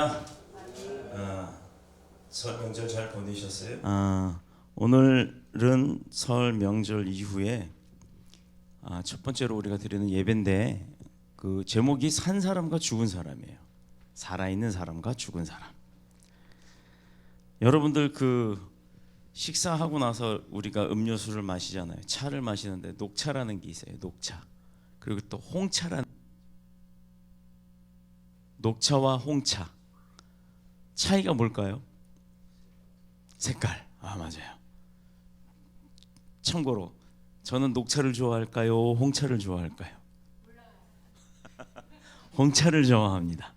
할렐루야. 설 명절 잘 보내셨어요? 오늘은 설 명절 이후에 첫 번째로 우리가 드리는 예배인데 그 제목이 산 사람과 죽은 사람이에요. 살아있는 사람과 죽은 사람. 여러분들 그 식사하고 나서 우리가 음료수를 마시잖아요. 차를 마시는데 녹차라는 게 있어요. 녹차. 그리고 또 홍차라는, 녹차와 홍차 차이가 뭘까요? 색깔. 맞아요. 참고로 저는 녹차를 좋아할까요? 홍차를 좋아할까요? 홍차를 좋아합니다.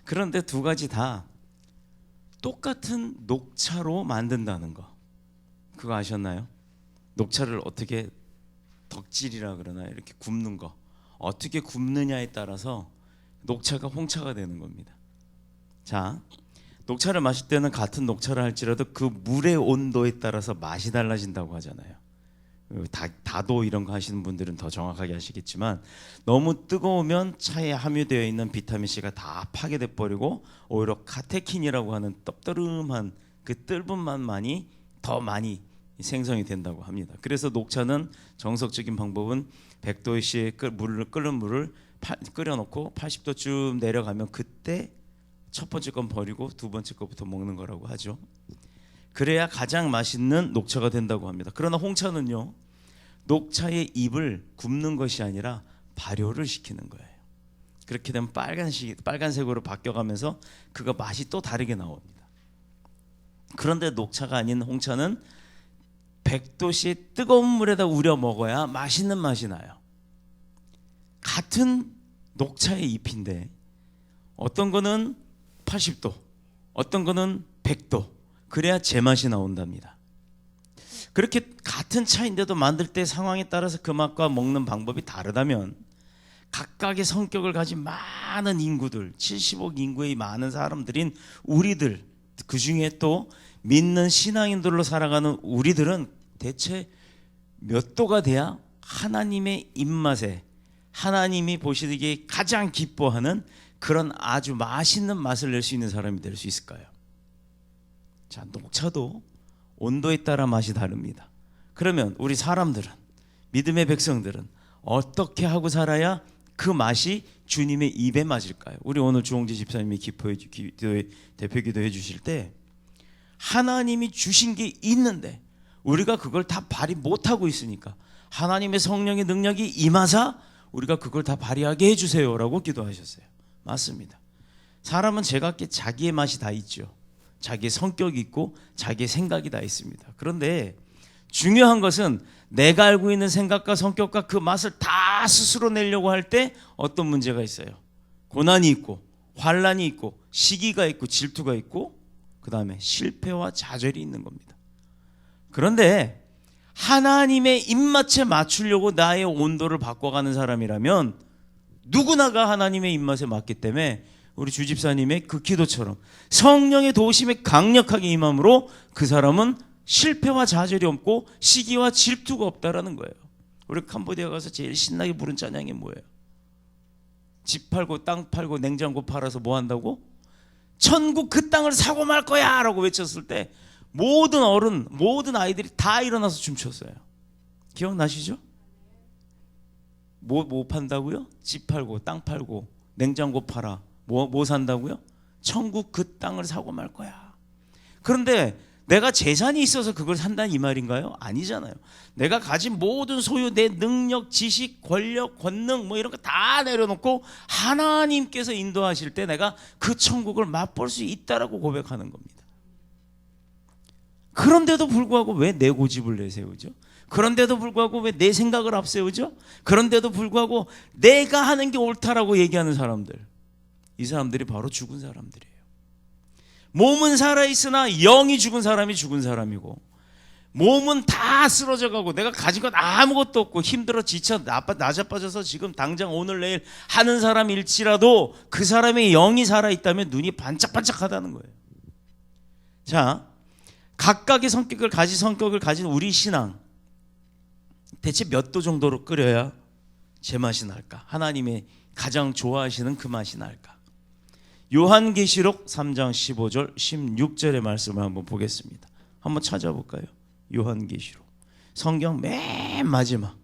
그런데 두 가지 다 똑같은 녹차로 만든다는 거, 그거 아셨나요? 녹차를 어떻게 덕질이라 그러나요? 이렇게 굽는 거, 어떻게 굽느냐에 따라서 녹차가 홍차가 되는 겁니다. 자, 녹차를 마실 때는 같은 녹차를 할지라도 그 물의 온도에 따라서 맛이 달라진다고 하잖아요. 다도 이런 거 하시는 분들은 더 정확하게 아시겠지만, 너무 뜨거우면 차에 함유되어 있는 비타민C가 다 파괴돼 버리고 오히려 카테킨이라고 하는 떡떠름한 그 뜰분 맛만이 더 많이 생성이 된다고 합니다. 그래서 녹차는 정석적인 방법은 100도씨 끓는 물을 끓여놓고 80도쯤 내려가면 그때 첫 번째 건 버리고 두 번째 거부터 먹는 거라고 하죠. 그래야 가장 맛있는 녹차가 된다고 합니다. 그러나 홍차는요, 녹차의 잎을 굽는 것이 아니라 발효를 시키는 거예요. 그렇게 되면 빨간색으로 바뀌어가면서 그가 맛이 또 다르게 나옵니다. 그런데 녹차가 아닌 홍차는 100도씨 뜨거운 물에다 우려 먹어야 맛있는 맛이 나요. 같은 녹차의 잎인데 어떤 거는 80도, 어떤 거는 100도, 그래야 제맛이 나온답니다. 그렇게 같은 차인데도 만들 때 상황에 따라서 그 맛과 먹는 방법이 다르다면, 각각의 성격을 가진 많은 인구들, 70억 인구의 많은 사람들인 우리들, 그 중에 또 믿는 신앙인들로 살아가는 우리들은 대체 몇 도가 돼야 하나님의 입맛에, 하나님이 보시기에 가장 기뻐하는 그런 아주 맛있는 맛을 낼 수 있는 사람이 될 수 있을까요? 자, 녹차도 온도에 따라 맛이 다릅니다. 그러면 우리 사람들은, 믿음의 백성들은 어떻게 하고 살아야 그 맛이 주님의 입에 맞을까요? 우리 오늘 주홍재 집사님이 대표 기도해 주실 때, 하나님이 주신 게 있는데 우리가 그걸 다 발휘 못하고 있으니까 하나님의 성령의 능력이 임하사 우리가 그걸 다 발휘하게 해주세요라고 기도하셨어요. 맞습니다. 사람은 제각기 자기의 맛이 다 있죠. 자기의 성격이 있고 자기의 생각이 다 있습니다. 그런데 중요한 것은 내가 알고 있는 생각과 성격과 그 맛을 다 스스로 내려고 할 때 어떤 문제가 있어요. 고난이 있고 환난이 있고 시기가 있고 질투가 있고 그 다음에 실패와 좌절이 있는 겁니다. 그런데 하나님의 입맛에 맞추려고 나의 온도를 바꿔가는 사람이라면 누구나가 하나님의 입맛에 맞기 때문에 우리 주집사님의 그 기도처럼 성령의 도우심이 강력하게 임함으로 그 사람은 실패와 좌절이 없고 시기와 질투가 없다라는 거예요. 우리 캄보디아 가서 제일 신나게 부른 찬양이 뭐예요? 집 팔고 땅 팔고 냉장고 팔아서 뭐 한다고? 천국 그 땅을 사고 말 거야 라고 외쳤을 때 모든 어른, 모든 아이들이 다 일어나서 춤췄어요. 기억나시죠? 뭐 판다고요? 집 팔고 땅 팔고 냉장고 팔아. 뭐 산다고요? 천국 그 땅을 사고 말 거야. 그런데 내가 재산이 있어서 그걸 산다는 이 말인가요? 아니잖아요. 내가 가진 모든 소유, 내 능력, 지식, 권력, 권능 뭐 이런 거 다 내려놓고 하나님께서 인도하실 때 내가 그 천국을 맛볼 수 있다라고 고백하는 겁니다. 그런데도 불구하고 왜 내 고집을 내세우죠? 그런데도 불구하고 왜 내 생각을 앞세우죠? 그런데도 불구하고 내가 하는 게 옳다라고 얘기하는 사람들, 이 사람들이 바로 죽은 사람들이에요. 몸은 살아있으나 영이 죽은 사람이 죽은 사람이고, 몸은 다 쓰러져가고 내가 가진 건 아무것도 없고 힘들어 지쳐 나자빠져서 지금 당장 오늘 내일 하는 사람일지라도 그 사람의 영이 살아있다면 눈이 반짝반짝하다는 거예요. 자, 각각의 성격을 가진 우리 신앙, 대체 몇 도 정도로 끓여야 제맛이 날까? 하나님의 가장 좋아하시는 그 맛이 날까? 요한계시록 3장 15절 16절의 말씀을 한번 보겠습니다. 한번 찾아볼까요? 요한계시록 성경 맨 마지막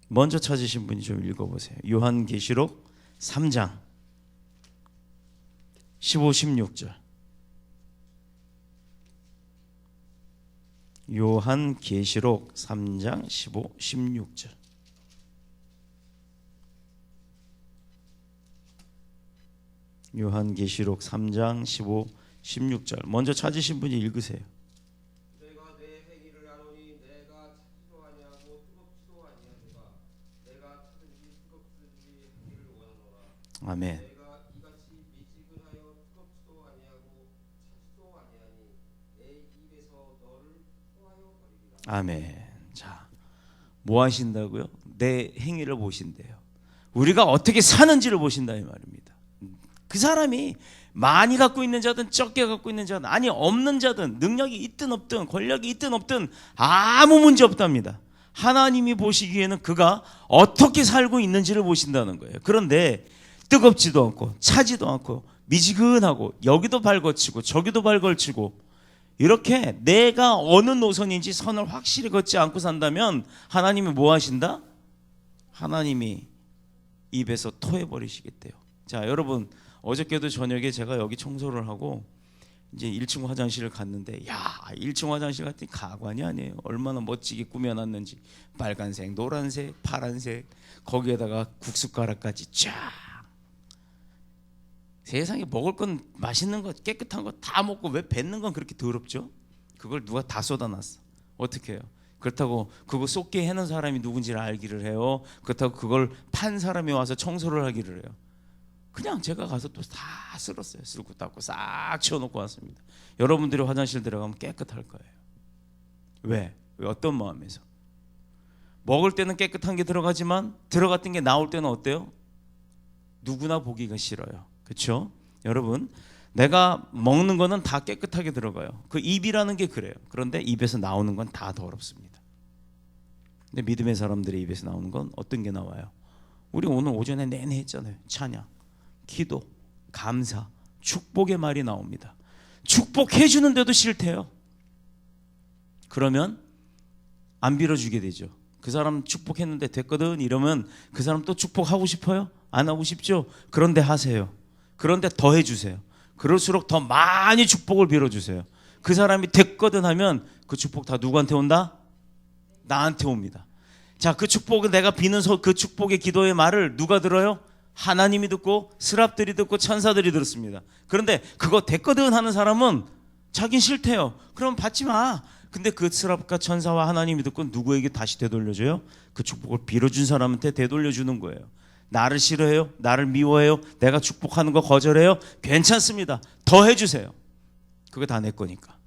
먼저 찾으신 분이 좀 읽어보세요. 요한계시록 3장 15, 16절. 요한계시록 3장 15, 16절. 요한계시록 3장 15, 16절. 먼저 찾으신 분이 읽으세요. 내가 내 행위를 아노니 내가 찾지도 아니하고 뜨겁지도 아니하노라. 내가 찾은지 뜨겁든지 하기를 원하노라. 아멘. 내가 이같이 미지근하여 뜨겁지도 아니하고 찾지도 아니하니 내 입에서 너를 토하여 버리리라. 아멘. 자, 뭐 하신다고요? 내 행위를 보신대요. 우리가 어떻게 사는지를 보신다 이 말입니다. 그 사람이 많이 갖고 있는 자든 적게 갖고 있는 자든 아니 없는 자든 능력이 있든 없든 권력이 있든 없든 아무 문제 없답니다. 하나님이 보시기에는 그가 어떻게 살고 있는지를 보신다는 거예요. 그런데 뜨겁지도 않고 차지도 않고 미지근하고 여기도 발 거치고 저기도 발 걸치고 이렇게 내가 어느 노선인지 선을 확실히 걷지 않고 산다면 하나님이 뭐 하신다? 하나님이 입에서 토해버리시겠대요. 자, 여러분 어저께도 저녁에 제가 여기 청소를 하고 이제 1층 화장실을 갔는데 야 1층 화장실 갔더니 가관이 아니에요. 얼마나 멋지게 꾸며놨는지 빨간색, 노란색, 파란색 거기에다가 국숫가락까지 쫙 세상에 먹을 건 맛있는 거 깨끗한 거 다 먹고 왜 뱉는 건 그렇게 더럽죠? 그걸 누가 다 쏟아놨어. 어떻게 해요? 그렇다고 그거 쏟게 해놓은 사람이 누군지를 알기를 해요. 그렇다고 그걸 판 사람이 와서 청소를 하기를 해요. 그냥 제가 가서 또 다 쓸었어요. 쓸고 닦고 싹 치워놓고 왔습니다. 여러분들이 화장실 들어가면 깨끗할 거예요. 왜? 어떤 마음에서? 먹을 때는 깨끗한 게 들어가지만 들어갔던 게 나올 때는 어때요? 누구나 보기가 싫어요. 그렇죠? 여러분 내가 먹는 거는 다 깨끗하게 들어가요. 그 입이라는 게 그래요. 그런데 입에서 나오는 건 다 더럽습니다. 근데 믿음의 사람들의 입에서 나오는 건 어떤 게 나와요? 우리 오늘 오전에 내내 했잖아요. 찬양, 기도, 감사, 축복의 말이 나옵니다. 축복해 주는데도 싫대요. 그러면 안 빌어주게 되죠. 그 사람 축복했는데 됐거든 이러면 그 사람 또 축복하고 싶어요? 안 하고 싶죠? 그런데 하세요. 그런데 더 해주세요. 그럴수록 더 많이 축복을 빌어주세요. 그 사람이 됐거든 하면 그 축복 다 누구한테 온다? 나한테 옵니다. 자, 그 축복은 내가 비는 그 축복의 기도의 말을 누가 들어요? 하나님이 듣고 스랍들이 듣고 천사들이 들었습니다. 그런데 그거 됐거든 하는 사람은 자긴 싫대요. 그럼 받지 마. 근데 그 스랍과 천사와 하나님이 듣고 누구에게 다시 되돌려줘요? 그 축복을 빌어준 사람한테 되돌려주는 거예요. 나를 싫어해요? 나를 미워해요? 내가 축복하는 거 거절해요? 괜찮습니다. 더 해주세요. 그거 다 내 거니까.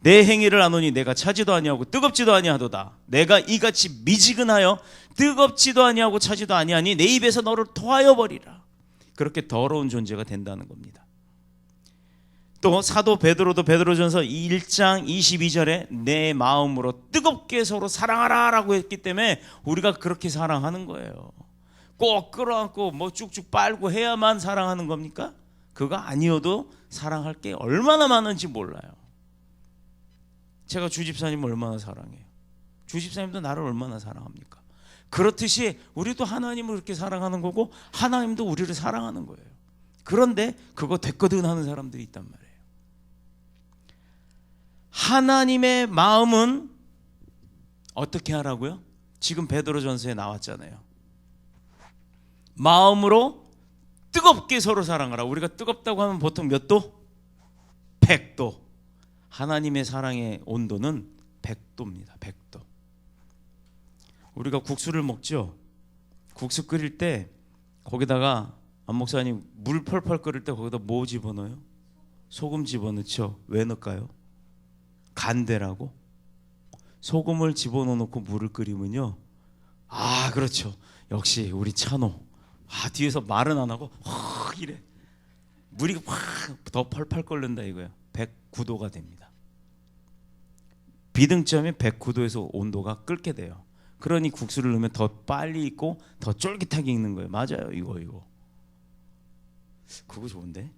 내 행위를 아노니 내가 차지도 아니하고 뜨겁지도 아니하도다. 내가 이같이 미지근하여 뜨겁지도 아니하고 차지도 아니하니 내 입에서 너를 토하여 버리라. 그렇게 더러운 존재가 된다는 겁니다. 또 사도 베드로도 베드로전서 1장 22절에 내 마음으로 뜨겁게 서로 사랑하라 라고 했기 때문에 우리가 그렇게 사랑하는 거예요. 꼭 끌어안고 뭐 쭉쭉 빨고 해야만 사랑하는 겁니까? 그거 아니어도 사랑할 게 얼마나 많은지 몰라요. 제가 주집사님을 얼마나 사랑해요. 주집사님도 나를 얼마나 사랑합니까? 그렇듯이 우리도 하나님을 그렇게 사랑하는 거고 하나님도 우리를 사랑하는 거예요. 그런데 그거 됐거든 하는 사람들이 있단 말이에요. 하나님의 마음은 어떻게 하라고요? 지금 베드로전서에 나왔잖아요. 마음으로 뜨겁게 서로 사랑하라. 우리가 뜨겁다고 하면 보통 몇 도? 100도. 하나님의 사랑의 온도는 100도입니다. 100도. 우리가 국수를 먹죠. 국수 끓일 때 거기다가 안 목사님 물 펄펄 끓일 때 거기다 뭐 집어넣어요? 소금 집어넣죠. 왜 넣을까요? 간대라고. 소금을 집어넣고 물을 끓이면요. 아 그렇죠. 역시 우리 찬호. 아 뒤에서 말은 안 하고 확 이래. 물이 확 더 펄펄 끓는다 이거예요. 109도가 됩니다. 비등점이 109도에서 온도가 끓게 돼요. 그러니 국수를 넣으면 더 빨리 익고 더 쫄깃하게 익는 거예요. 맞아요. 이거 그거 좋은데?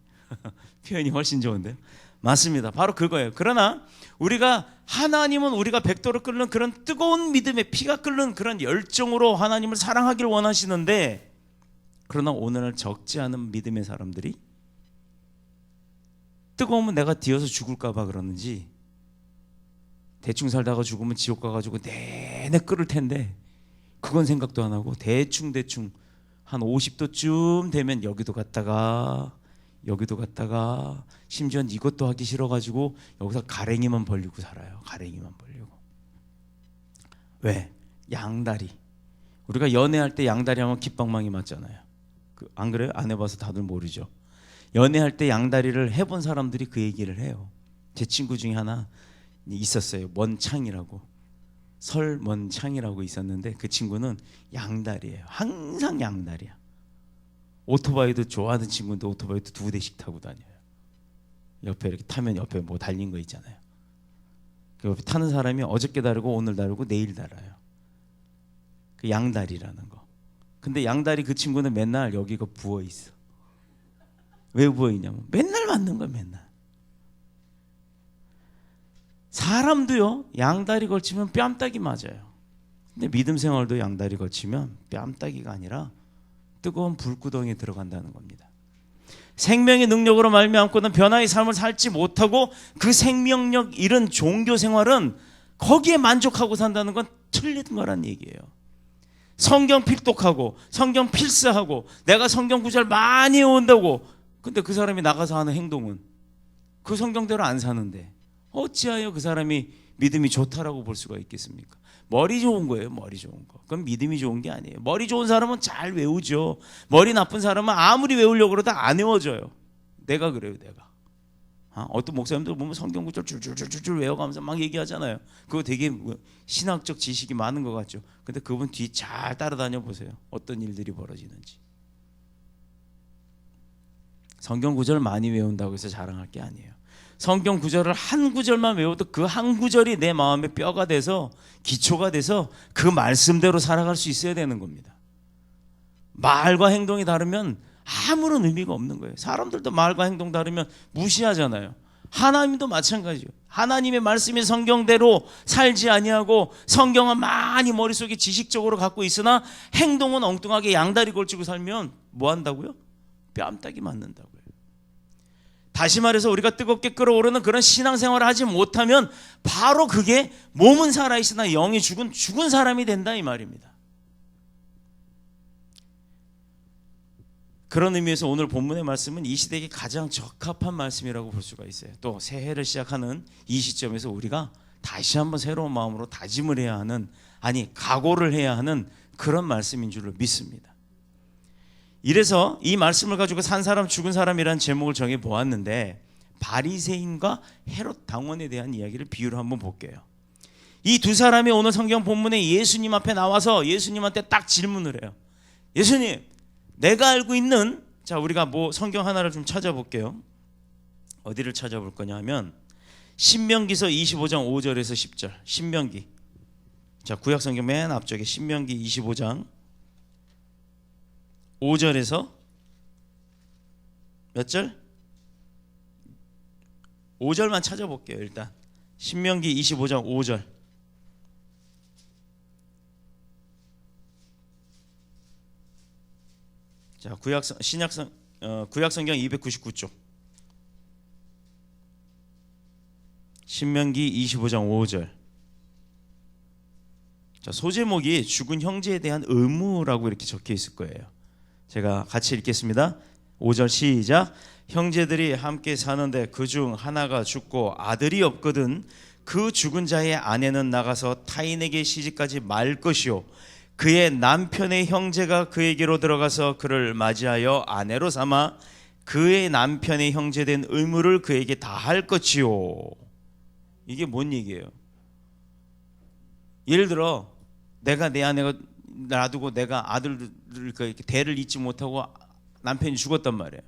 표현이 훨씬 좋은데요. 맞습니다. 바로 그거예요. 그러나 하나님은 우리가 백도를 끓는 그런 뜨거운 믿음의 피가 끓는 그런 열정으로 하나님을 사랑하기를 원하시는데, 그러나 오늘날 적지 않은 믿음의 사람들이 뜨거우면 내가 뒤어서 죽을까 봐 그러는지, 대충 살다가 죽으면 지옥 가가지고 내내 끓을 텐데 그건 생각도 안 하고 대충 한 50도쯤 되면 여기도 갔다가 심지어는 이것도 하기 싫어가지고 여기서 가랭이만 벌리고 살아요. 가랭이만 벌리고. 왜? 양다리. 우리가 연애할 때 양다리 하면 깃방망이 맞잖아요. 안 그래요? 안 해봐서 다들 모르죠. 연애할 때 양다리를 해본 사람들이 그 얘기를 해요. 제 친구 중에 하나 있었어요. 먼창이라고. 설먼창이라고 있었는데 그 친구는 양다리예요. 항상 양다리야. 오토바이도 좋아하는 친구인데 오토바이도 2대씩 타고 다녀요. 옆에 이렇게 타면 옆에 뭐 달린 거 있잖아요. 그 옆에 타는 사람이 어저께 다르고 오늘 다르고 내일 달아요. 그 양다리라는 거. 근데 양다리 그 친구는 맨날 여기가 부어 있어. 왜 부어 있냐면 맨날 맞는 거야. 맨날. 사람도요, 양다리 걸치면 뺨따기 맞아요. 근데 믿음 생활도 양다리 걸치면 뺨따기가 아니라 뜨거운 불구덩이에 들어간다는 겁니다. 생명의 능력으로 말미암고는 변화의 삶을 살지 못하고 그 생명력 잃은 종교 생활은 거기에 만족하고 산다는 건 틀린 거란 얘기예요. 성경 필독하고 성경 필사하고 내가 성경 구절 많이 외운다고, 근데 그 사람이 나가서 하는 행동은 그 성경대로 안 사는데 어찌하여 그 사람이 믿음이 좋다라고 볼 수가 있겠습니까? 머리 좋은 거예요. 머리 좋은 거. 그건 믿음이 좋은 게 아니에요. 머리 좋은 사람은 잘 외우죠. 머리 나쁜 사람은 아무리 외우려고 그러다 안 외워져요. 내가 그래요. 내가. 어떤 목사님들 보면 성경 구절 줄줄줄줄 외워가면서 막 얘기하잖아요. 그거 되게 신학적 지식이 많은 것 같죠. 근데 그분 뒤 잘 따라다녀 보세요. 어떤 일들이 벌어지는지. 성경 구절 많이 외운다고 해서 자랑할 게 아니에요. 성경 구절을 한 구절만 외워도 그 한 구절이 내 마음의 뼈가 돼서 기초가 돼서 그 말씀대로 살아갈 수 있어야 되는 겁니다. 말과 행동이 다르면 아무런 의미가 없는 거예요. 사람들도 말과 행동 다르면 무시하잖아요. 하나님도 마찬가지예요. 하나님의 말씀이 성경대로 살지 아니하고 성경은 많이 머릿속에 지식적으로 갖고 있으나 행동은 엉뚱하게 양다리 걸치고 살면 뭐 한다고요? 뺨따기 맞는다고요. 다시 말해서 우리가 뜨겁게 끓어오르는 그런 신앙생활을 하지 못하면 바로 그게 몸은 살아있으나 영이 죽은 사람이 된다 이 말입니다. 그런 의미에서 오늘 본문의 말씀은 이 시대에 가장 적합한 말씀이라고 볼 수가 있어요. 또 새해를 시작하는 이 시점에서 우리가 다시 한번 새로운 마음으로 다짐을 해야 하는, 각오를 해야 하는 그런 말씀인 줄로 믿습니다. 이래서 이 말씀을 가지고 산 사람 죽은 사람이라는 제목을 정해 보았는데, 바리새인과 헤롯 당원에 대한 이야기를 비유로 한번 볼게요. 이 두 사람이 오늘 성경 본문에 예수님 앞에 나와서 예수님한테 딱 질문을 해요. 예수님, 내가 알고 있는, 우리가 뭐 성경 하나를 좀 찾아볼게요. 어디를 찾아볼 거냐 하면 신명기서 25장 5절에서 10절. 신명기. 구약 성경 맨 앞쪽에 신명기 25장 5절에서 몇 절? 5절만 찾아볼게요. 일단 신명기 25장 5절. 구약 성경 299쪽. 신명기 25장 5절. 소제목이 죽은 형제에 대한 의무라고 이렇게 적혀 있을 거예요. 제가 같이 읽겠습니다. 5절 시작. 형제들이 함께 사는데 그중 하나가 죽고 아들이 없거든 그 죽은 자의 아내는 나가서 타인에게 시집가지 말 것이요 그의 남편의 형제가 그에게로 들어가서 그를 맞이하여 아내로 삼아 그의 남편의 형제된 의무를 그에게 다할 것이요. 이게 뭔 얘기예요? 예를 들어 내가 내 아내가 놔두고 내가 아들을 이렇게 대를 잇지 못하고 남편이 죽었단 말이에요.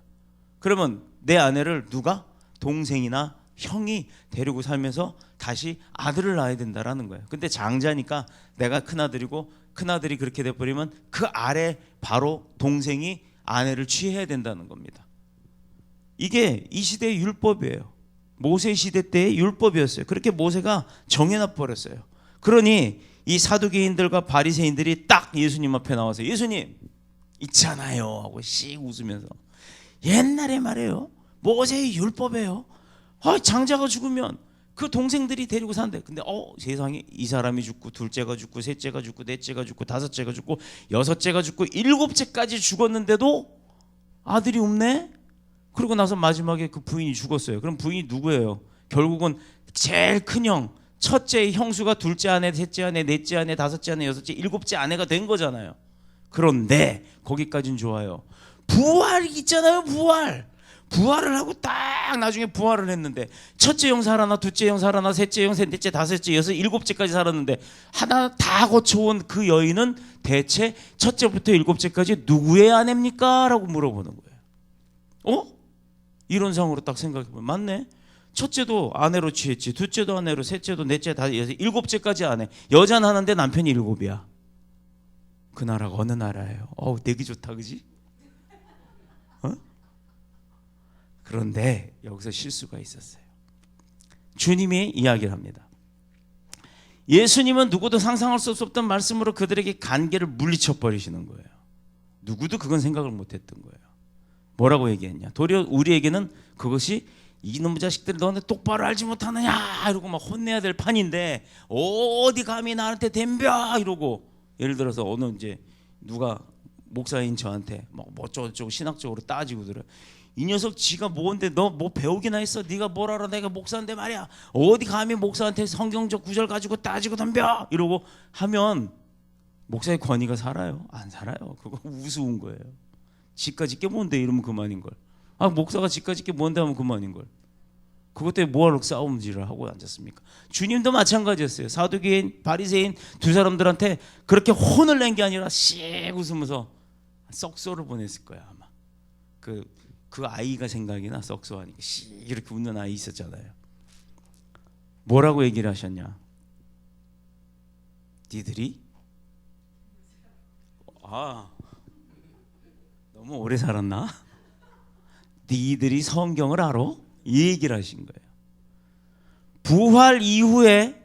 그러면 내 아내를 누가? 동생이나 형이 데리고 살면서 다시 아들을 낳아야 된다라는 거예요. 근데 장자니까 내가 큰아들이고 큰아들이 그렇게 돼버리면 그 아래 바로 동생이 아내를 취해야 된다는 겁니다. 이게 이 시대의 율법이에요. 모세 시대 때의 율법이었어요. 그렇게 모세가 정해놔 버렸어요. 그러니 이 사두개인들과 바리새인들이 딱 예수님 앞에 나와서 예수님 있잖아요 하고 씩 웃으면서 옛날에 말이에요. 모세의 율법이에요. 장자가 죽으면 그 동생들이 데리고 산대. 근데 세상에 이 사람이 죽고 둘째가 죽고 셋째가 죽고 넷째가 죽고 다섯째가 죽고 여섯째가 죽고 일곱째까지 죽었는데도 아들이 없네. 그러고 나서 마지막에 그 부인이 죽었어요. 그럼 부인이 누구예요? 결국은 제일 큰 형, 첫째 형수가 둘째 아내, 셋째 아내, 넷째 아내, 다섯째 아내, 여섯째, 일곱째 아내가 된 거잖아요. 그런데 거기까진 좋아요. 부활이 있잖아요. 부활을 하고 딱 나중에 부활을 했는데 첫째 형 살아나, 둘째 형 살아나, 셋째 형, 셋째, 다섯째, 여섯, 일곱째까지 살았는데 하나 다 거쳐온 그 여인은 대체 첫째부터 일곱째까지 누구의 아내입니까? 라고 물어보는 거예요. 이런 상으로 딱 생각해보면 맞네. 첫째도 아내로 취했지, 둘째도 아내로, 셋째도, 넷째, 다섯, 여섯, 일곱째까지 아내. 여자는 하나인데 남편이 일곱이야. 그 나라가 어느 나라예요? 되게 좋다, 그지? 그런데 여기서 실수가 있었어요. 주님이 이야기를 합니다. 예수님은 누구도 상상할 수 없었던 말씀으로 그들에게 관계를 물리쳐 버리시는 거예요. 누구도 그건 생각을 못했던 거예요. 뭐라고 얘기했냐? 도리어 우리에게는 그것이 이놈의 자식들 너네 똑바로 알지 못하느냐 이러고 막 혼내야 될 판인데 어디 감히 나한테 덤벼 이러고, 예를 들어서 어느 이제 누가 목사인 저한테 뭐 어쩌고 신학적으로 따지고 들어요. 이 녀석 지가 뭔데 너 뭐 배우기나 했어? 네가 뭘 알아? 내가 목사인데 말이야. 어디 감히 목사한테 성경적 구절 가지고 따지고 덤벼 이러고 하면 목사의 권위가 살아요? 안 살아요. 그거 우스운 거예요. 지까지 게 뭔데 이러면 그만인걸. 목사가 지까지 게 뭔데 하면 그만인걸. 그것 때문에 뭐하러 싸움질을 하고 앉았습니까? 주님도 마찬가지였어요. 사두개인, 바리새인 두 사람들한테 그렇게 혼을 낸 게 아니라 씩 웃으면서 썩소를 보냈을 거야 아마. 그 아이가 생각이 나. 썩소하니까 씩 이렇게 웃는 아이 있었잖아요. 뭐라고 얘기를 하셨냐? 니들이 너무 오래 살았나? 니들이 성경을 알아? 이 얘기를 하신 거예요. 부활 이후에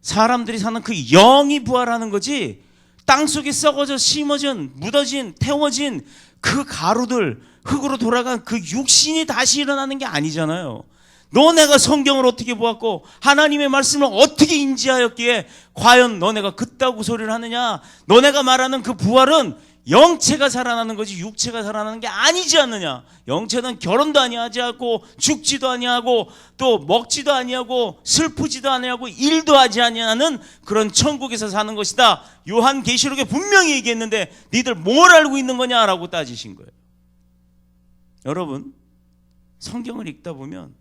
사람들이 사는 그 영이 부활하는 거지, 땅속에 썩어져 심어진, 묻어진, 태워진 그 가루들, 흙으로 돌아간 그 육신이 다시 일어나는 게 아니잖아요. 너네가 성경을 어떻게 보았고 하나님의 말씀을 어떻게 인지하였기에 과연 너네가 그따구 소리를 하느냐? 너네가 말하는 그 부활은 영체가 살아나는 거지 육체가 살아나는 게 아니지 않느냐? 영체는 결혼도 아니하지 않고 죽지도 아니하고 또 먹지도 아니하고 슬프지도 아니하고 일도 하지 아니하는 그런 천국에서 사는 것이다. 요한계시록에 분명히 얘기했는데 니들 뭘 알고 있는 거냐라고 따지신 거예요. 여러분, 성경을 읽다 보면,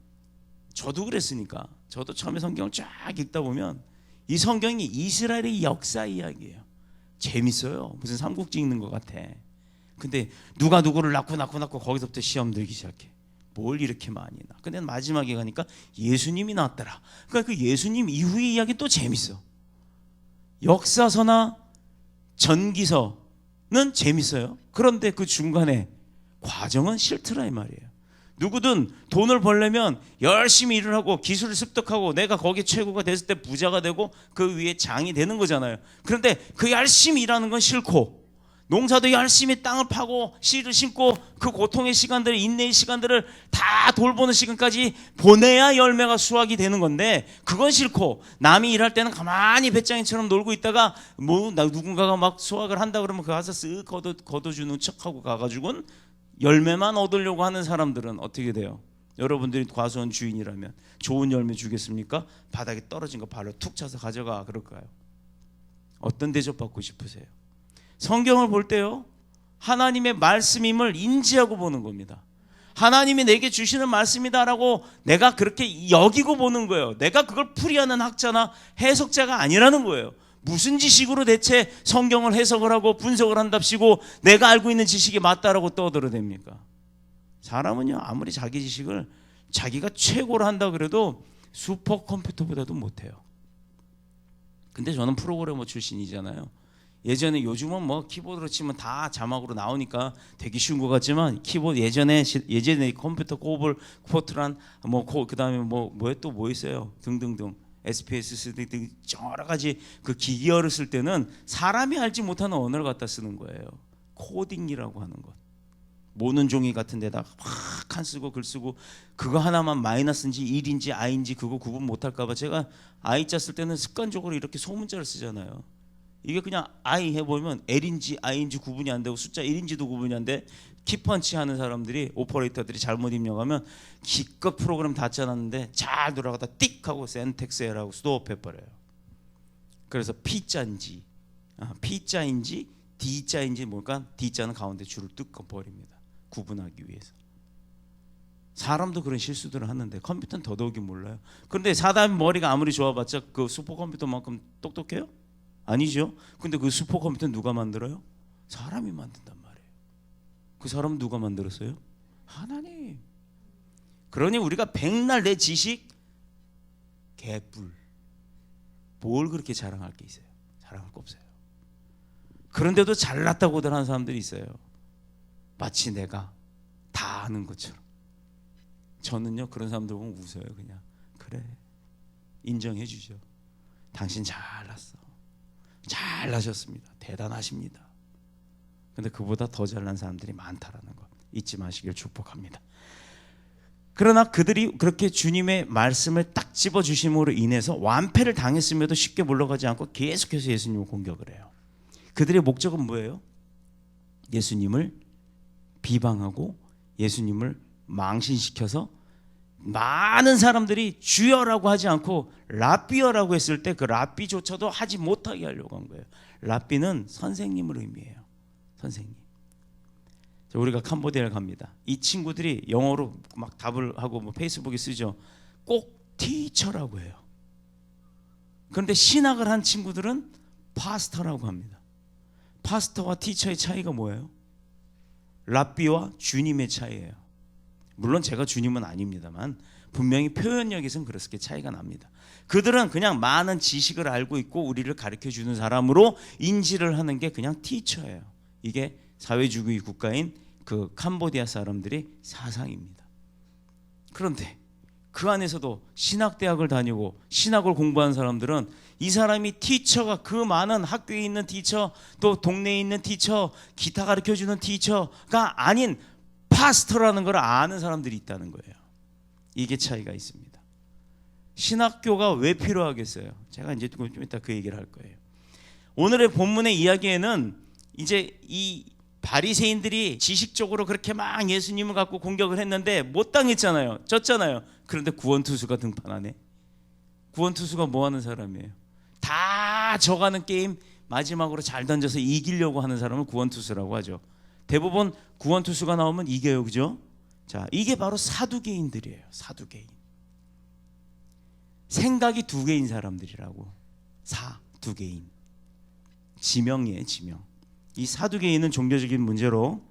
저도 그랬으니까, 저도 처음에 성경을 쫙 읽다 보면 이 성경이 이스라엘의 역사 이야기예요. 재밌어요. 무슨 삼국지 읽는 것 같아. 근데 누가 누구를 낳고 거기서부터 시험 들기 시작해. 뭘 이렇게 많이 나. 근데 마지막에 가니까 예수님이 나왔더라. 그러니까 그 예수님 이후의 이야기 또 재밌어. 역사서나 전기서는 재밌어요. 그런데 그 중간에 과정은 싫더라 이 말이에요. 누구든 돈을 벌려면 열심히 일을 하고 기술을 습득하고 내가 거기 최고가 됐을 때 부자가 되고 그 위에 장이 되는 거잖아요. 그런데 그 열심히 일하는 건 싫고, 농사도 열심히 땅을 파고 씨를 심고 그 고통의 시간들, 인내의 시간들을 다 돌보는 시간까지 보내야 열매가 수확이 되는 건데 그건 싫고, 남이 일할 때는 가만히 배짱이처럼 놀고 있다가 누군가가 막 수확을 한다 그러면 그 가서 쓱 걷어주는 척하고 가가지고는 열매만 얻으려고 하는 사람들은 어떻게 돼요? 여러분들이 과수원 주인이라면 좋은 열매 주겠습니까? 바닥에 떨어진 거 발로 툭 차서 가져가 그럴까요? 어떤 대접받고 싶으세요? 성경을 볼 때요, 하나님의 말씀임을 인지하고 보는 겁니다. 하나님이 내게 주시는 말씀이다라고 내가 그렇게 여기고 보는 거예요. 내가 그걸 풀이하는 학자나 해석자가 아니라는 거예요. 무슨 지식으로 대체 성경을 해석을 하고 분석을 한답시고 내가 알고 있는 지식이 맞다라고 떠들어댑니까? 사람은요, 아무리 자기 지식을 자기가 최고로 한다 그래도 슈퍼컴퓨터보다도 못해요. 근데 저는 프로그래머 출신이잖아요. 예전에, 요즘은 뭐 키보드로 치면 다 자막으로 나오니까 되게 쉬운 것 같지만, 키보드 예전에 컴퓨터 코볼 포트란 뭐 그다음에 뭐에 또 뭐 있어요 등등등, SPS 등 여러 가지 그 기기어를 쓸 때는 사람이 알지 못하는 언어를 갖다 쓰는 거예요. 코딩이라고 하는 것. 모는 종이 같은 데다 막 칸 쓰고 글 쓰고, 그거 하나만 마이너스인지 1인지 I인지 그거 구분 못할까 봐 제가 I자 쓸 때는 습관적으로 이렇게 소문자를 쓰잖아요. 이게 그냥 I 해보면 L인지 I인지 구분이 안 되고 숫자 1인지도 구분이 안 돼. 키펀치 하는 사람들이, 오퍼레이터들이 잘못 입력하면 기껏 프로그램 다 짜놨는데 잘 돌아가다 띡 하고 센텍스 에러하고 스톱해버려요. 그래서 P자인지 D자인지 뭘까, D자는 가운데 줄을 뜯어버립니다. 구분하기 위해서. 사람도 그런 실수들을 하는데 컴퓨터는 더더욱이 몰라요. 그런데 사람 머리가 아무리 좋아봤자 그 슈퍼컴퓨터만큼 똑똑해요? 아니죠. 근데 그 슈퍼컴퓨터는 누가 만들어요? 사람이 만든단 말이에요. 그 사람은 누가 만들었어요? 하나님. 그러니 우리가 백날 내 지식 개뿔. 뭘 그렇게 자랑할 게 있어요? 자랑할 거 없어요. 그런데도 잘났다고들 하는 사람들이 있어요. 마치 내가 다 아는 것처럼. 저는요, 그런 사람들 보면 웃어요. 그냥 그래, 인정해 주죠. 당신 잘났어, 잘나셨습니다, 대단하십니다. 근데 그보다 더 잘난 사람들이 많다라는 것 잊지 마시길 축복합니다. 그러나 그들이 그렇게 주님의 말씀을 딱 집어주심으로 인해서 완패를 당했음에도 쉽게 물러가지 않고 계속해서 예수님을 공격을 해요. 그들의 목적은 뭐예요? 예수님을 비방하고 예수님을 망신시켜서 많은 사람들이 주여라고 하지 않고 랍비어라고 했을 때 그 랍비조차도 하지 못하게 하려고 한 거예요. 랍비는 선생님을 의미해요. 선생님. 우리가 캄보디아를 갑니다. 이 친구들이 영어로 막 답을 하고 뭐 페이스북에 쓰죠. 꼭 티처라고 해요. 그런데 신학을 한 친구들은 파스터라고 합니다. 파스터와 티처의 차이가 뭐예요? 랍비와 주님의 차이예요. 물론 제가 주님은 아닙니다만 분명히 표현력에서는 그렇게 차이가 납니다. 그들은 그냥 많은 지식을 알고 있고 우리를 가르쳐주는 사람으로 인지를 하는 게 그냥 티처예요. 이게 사회주의 국가인 그 캄보디아 사람들의 사상입니다. 그런데 그 안에서도 신학대학을 다니고 신학을 공부한 사람들은 이 사람이 티처가, 그 많은 학교에 있는 티처, 또 동네에 있는 티처, 기타 가르쳐주는 티처가 아닌 파스터라는 걸 아는 사람들이 있다는 거예요. 이게 차이가 있습니다. 신학교가 왜 필요하겠어요? 제가 이제 좀 이따 그 얘기를 할 거예요. 오늘의 본문의 이야기에는 이제 이 바리새인들이 지식적으로 그렇게 막 예수님을 갖고 공격을 했는데 못 당했잖아요. 졌잖아요. 그런데 구원투수가 등판하네. 구원투수가 뭐 하는 사람이에요? 다 져가는 게임 마지막으로 잘 던져서 이기려고 하는 사람을 구원투수라고 하죠. 대부분 구원투수가 나오면 이겨요, 그죠? 자, 이게 바로 사두개인들이에요. 사두개인. 생각이 두 개인 사람들이라고. 사두개인. 지명이에요, 지명. 이 사두개인은 종교적인 문제로,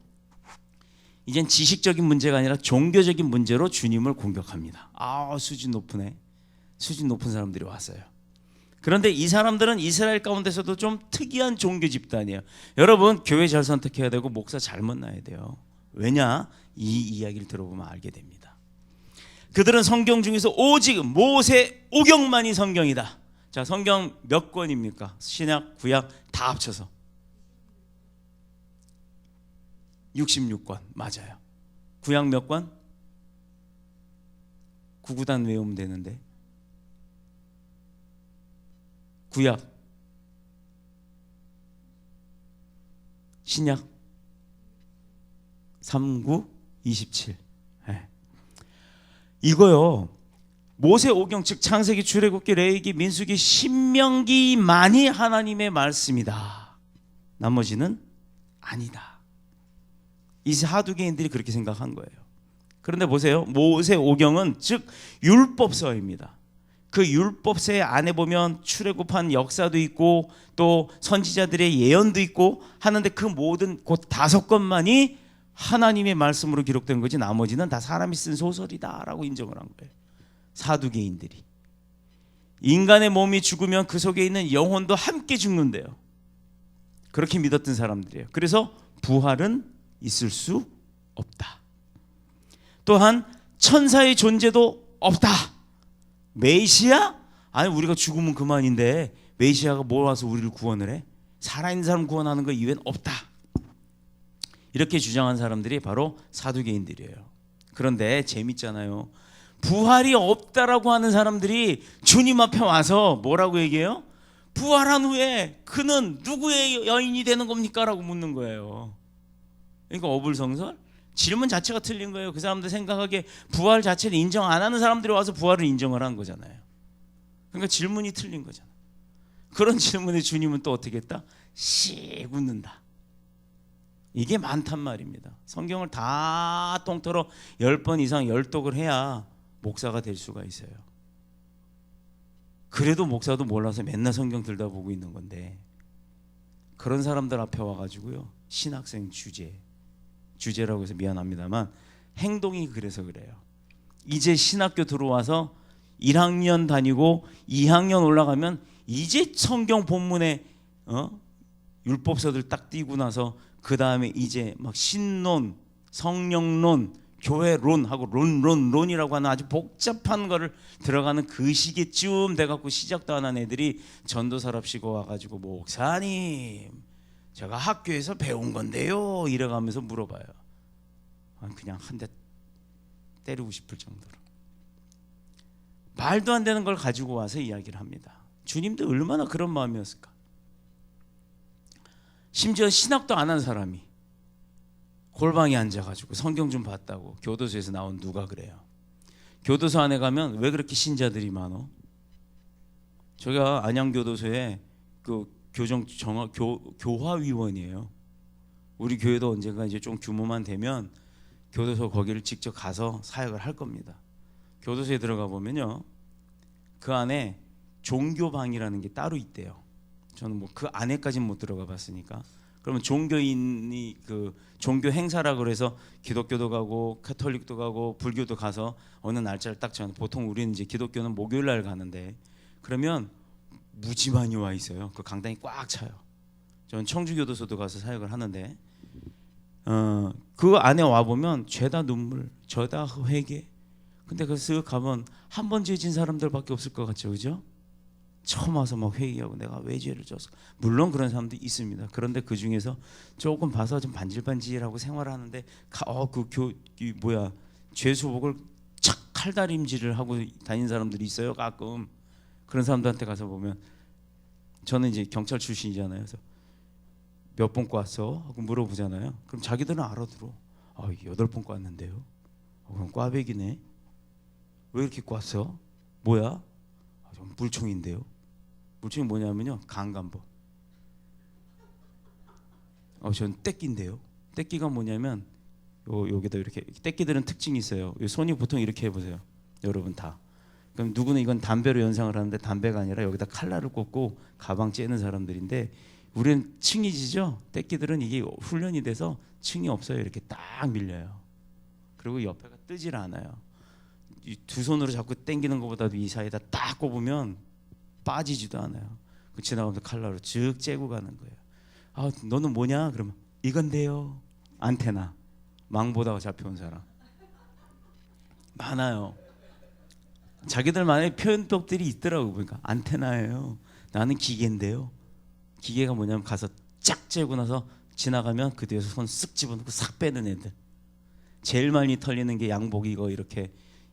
이젠 지식적인 문제가 아니라 종교적인 문제로 주님을 공격합니다. 수준 높으네. 수준 높은 사람들이 왔어요. 그런데 이 사람들은 이스라엘 가운데서도 좀 특이한 종교 집단이에요. 여러분, 교회 잘 선택해야 되고 목사 잘 만나야 돼요. 왜냐? 이 이야기를 들어보면 알게 됩니다. 그들은 성경 중에서 오직 모세 오경만이 성경이다. 자, 성경 몇 권입니까? 신약, 구약 다 합쳐서 66권 맞아요. 구약 몇 권? 구구단 외우면 되는데. 구약, 신약 39, 27. 네. 이거요, 모세 오경 즉 창세기, 출애굽기, 레위기, 민수기, 신명기만이 하나님의 말씀이다. 나머지는 아니다. 이 사두개인들이 그렇게 생각한 거예요. 그런데 보세요, 모세 오경은 즉 율법서입니다. 그 율법서의 안에 보면 출애굽한 역사도 있고 또 선지자들의 예언도 있고 하는데 그 모든 곧 5권만이 하나님의 말씀으로 기록된 거지 나머지는 다 사람이 쓴 소설이다라고 인정을 한 거예요. 사두개인들이. 인간의 몸이 죽으면 그 속에 있는 영혼도 함께 죽는데요. 그렇게 믿었던 사람들이에요. 그래서 부활은 있을 수 없다. 또한 천사의 존재도 없다. 메시아? 아니 우리가 죽으면 그만인데 메시아가 뭐 와서 우리를 구원을 해? 살아있는 사람 구원하는 거 이외엔 없다. 이렇게 주장한 사람들이 바로 사두개인들이에요. 그런데 재밌잖아요. 부활이 없다라고 하는 사람들이 주님 앞에 와서 뭐라고 얘기해요? 부활한 후에 그는 누구의 여인이 되는 겁니까? 라고 묻는 거예요. 그러니까 어불성설? 질문 자체가 틀린 거예요. 그 사람들 생각하기에 부활 자체를 인정 안 하는 사람들이 와서 부활을 인정을 한 거잖아요. 그러니까 질문이 틀린 거잖아요. 그런 질문에 주님은 또 어떻게 했다? 씩 웃는다. 이게 많단 말입니다. 성경을 다 통틀어 10번 이상 열독을 해야 목사가 될 수가 있어요. 그래도 목사도 몰라서 맨날 성경 들다 보고 있는 건데 그런 사람들 앞에 와가지고요 신학생 주제라고 해서 미안합니다만 행동이 그래서 그래요. 이제 신학교 들어와서 1학년 다니고 2학년 올라가면 이제 성경 본문에 율법서들 딱 띄고 나서 그 다음에 이제 막 신론, 성령론, 교회론하고 론이라고 하는 아주 복잡한 거를 들어가는 그 시기쯤 돼갖고 시작도 안 한 애들이 전도사랍시고 와가지고 목사님 제가 학교에서 배운 건데요 이래가면서 물어봐요. 그냥 한 대 때리고 싶을 정도로 말도 안 되는 걸 가지고 와서 이야기를 합니다. 주님도 얼마나 그런 마음이었을까. 심지어 신학도 안 한 사람이 골방에 앉아가지고 성경 좀 봤다고 교도소에서 나온 누가 그래요. 교도소 안에 가면 왜 그렇게 신자들이 많어? 제가 안양교도소에 그 교화위원이에요. 우리 교회도 언젠가 이제 좀 규모만 되면 교도소 거기를 직접 가서 사역을 할 겁니다. 교도소에 들어가 보면요 그 안에 종교방이라는 게 따로 있대요. 저는 뭐 그 안에까지는 못 들어가 봤으니까. 그러면 종교인이 그 종교 행사라 그래서 기독교도 가고 카톨릭도 가고 불교도 가서 어느 날짜를 딱 정해. 보통 우리는 이제 기독교는 목요일 날 가는데 그러면 무지 많이 와 있어요. 그 강당이 꽉 차요. 저는 청주교도소도 가서 사역을 하는데 그 안에 와 보면 죄다 눈물, 죄다 회개. 근데 그 쓱 가면 한 번 죄진 사람들밖에 없을 것 같죠, 그죠? 처음 와서 막 회개하고 내가 왜 죄를 졌어. 물론 그런 사람도 있습니다. 그런데 그 중에서 조금 봐서 좀 반질반질하고 생활하는데 죄수복을 착 칼다림질을 하고 다니는 사람들이 있어요. 가끔 그런 사람들한테 가서 보면 저는 이제 경찰 출신이잖아요. 그래서 몇 번 꽈어? 하고 물어보잖아요. 그럼 자기들은 알아들어. 8번 꽈는데요. 그럼 꽈배기네. 왜 이렇게 꽈어? 뭐야? 물총인데요. 물총이 뭐냐면요 강간법. 전 떼끼인데요. 떼끼가 뭐냐면 여기다 이렇게 떼끼들은 특징이 있어요. 손이 보통 이렇게 해보세요. 여러분 다. 그럼 누구는 이건 담배로 연상을 하는데 담배가 아니라 여기다 칼날을 꽂고 가방 째는 사람들인데 우리는 층이 지죠. 떼끼들은 이게 훈련이 돼서 층이 없어요. 이렇게 딱 밀려요. 그리고 옆에가 뜨질 않아요. 이 두 손으로 자꾸 당기는 것보다도 이 사이에다 딱 꼽으면 빠지지도 않아요. 그 지나가면서 칼날로 쭉 째고 가는 거예요. 너는 뭐냐? 그러면 이건데요. 안테나. 망 보다가 잡혀온 사람 많아요. 자기들만의 표현법들이 있더라고. 그러니까 안테나예요. 나는 기계인데요. 기계가 뭐냐면 가서 쫙 째고 나서 지나가면 그 뒤에서 손 쓱 집어넣고 싹 빼는 애들. 제일 많이 털리는 게 양복 이거 이렇게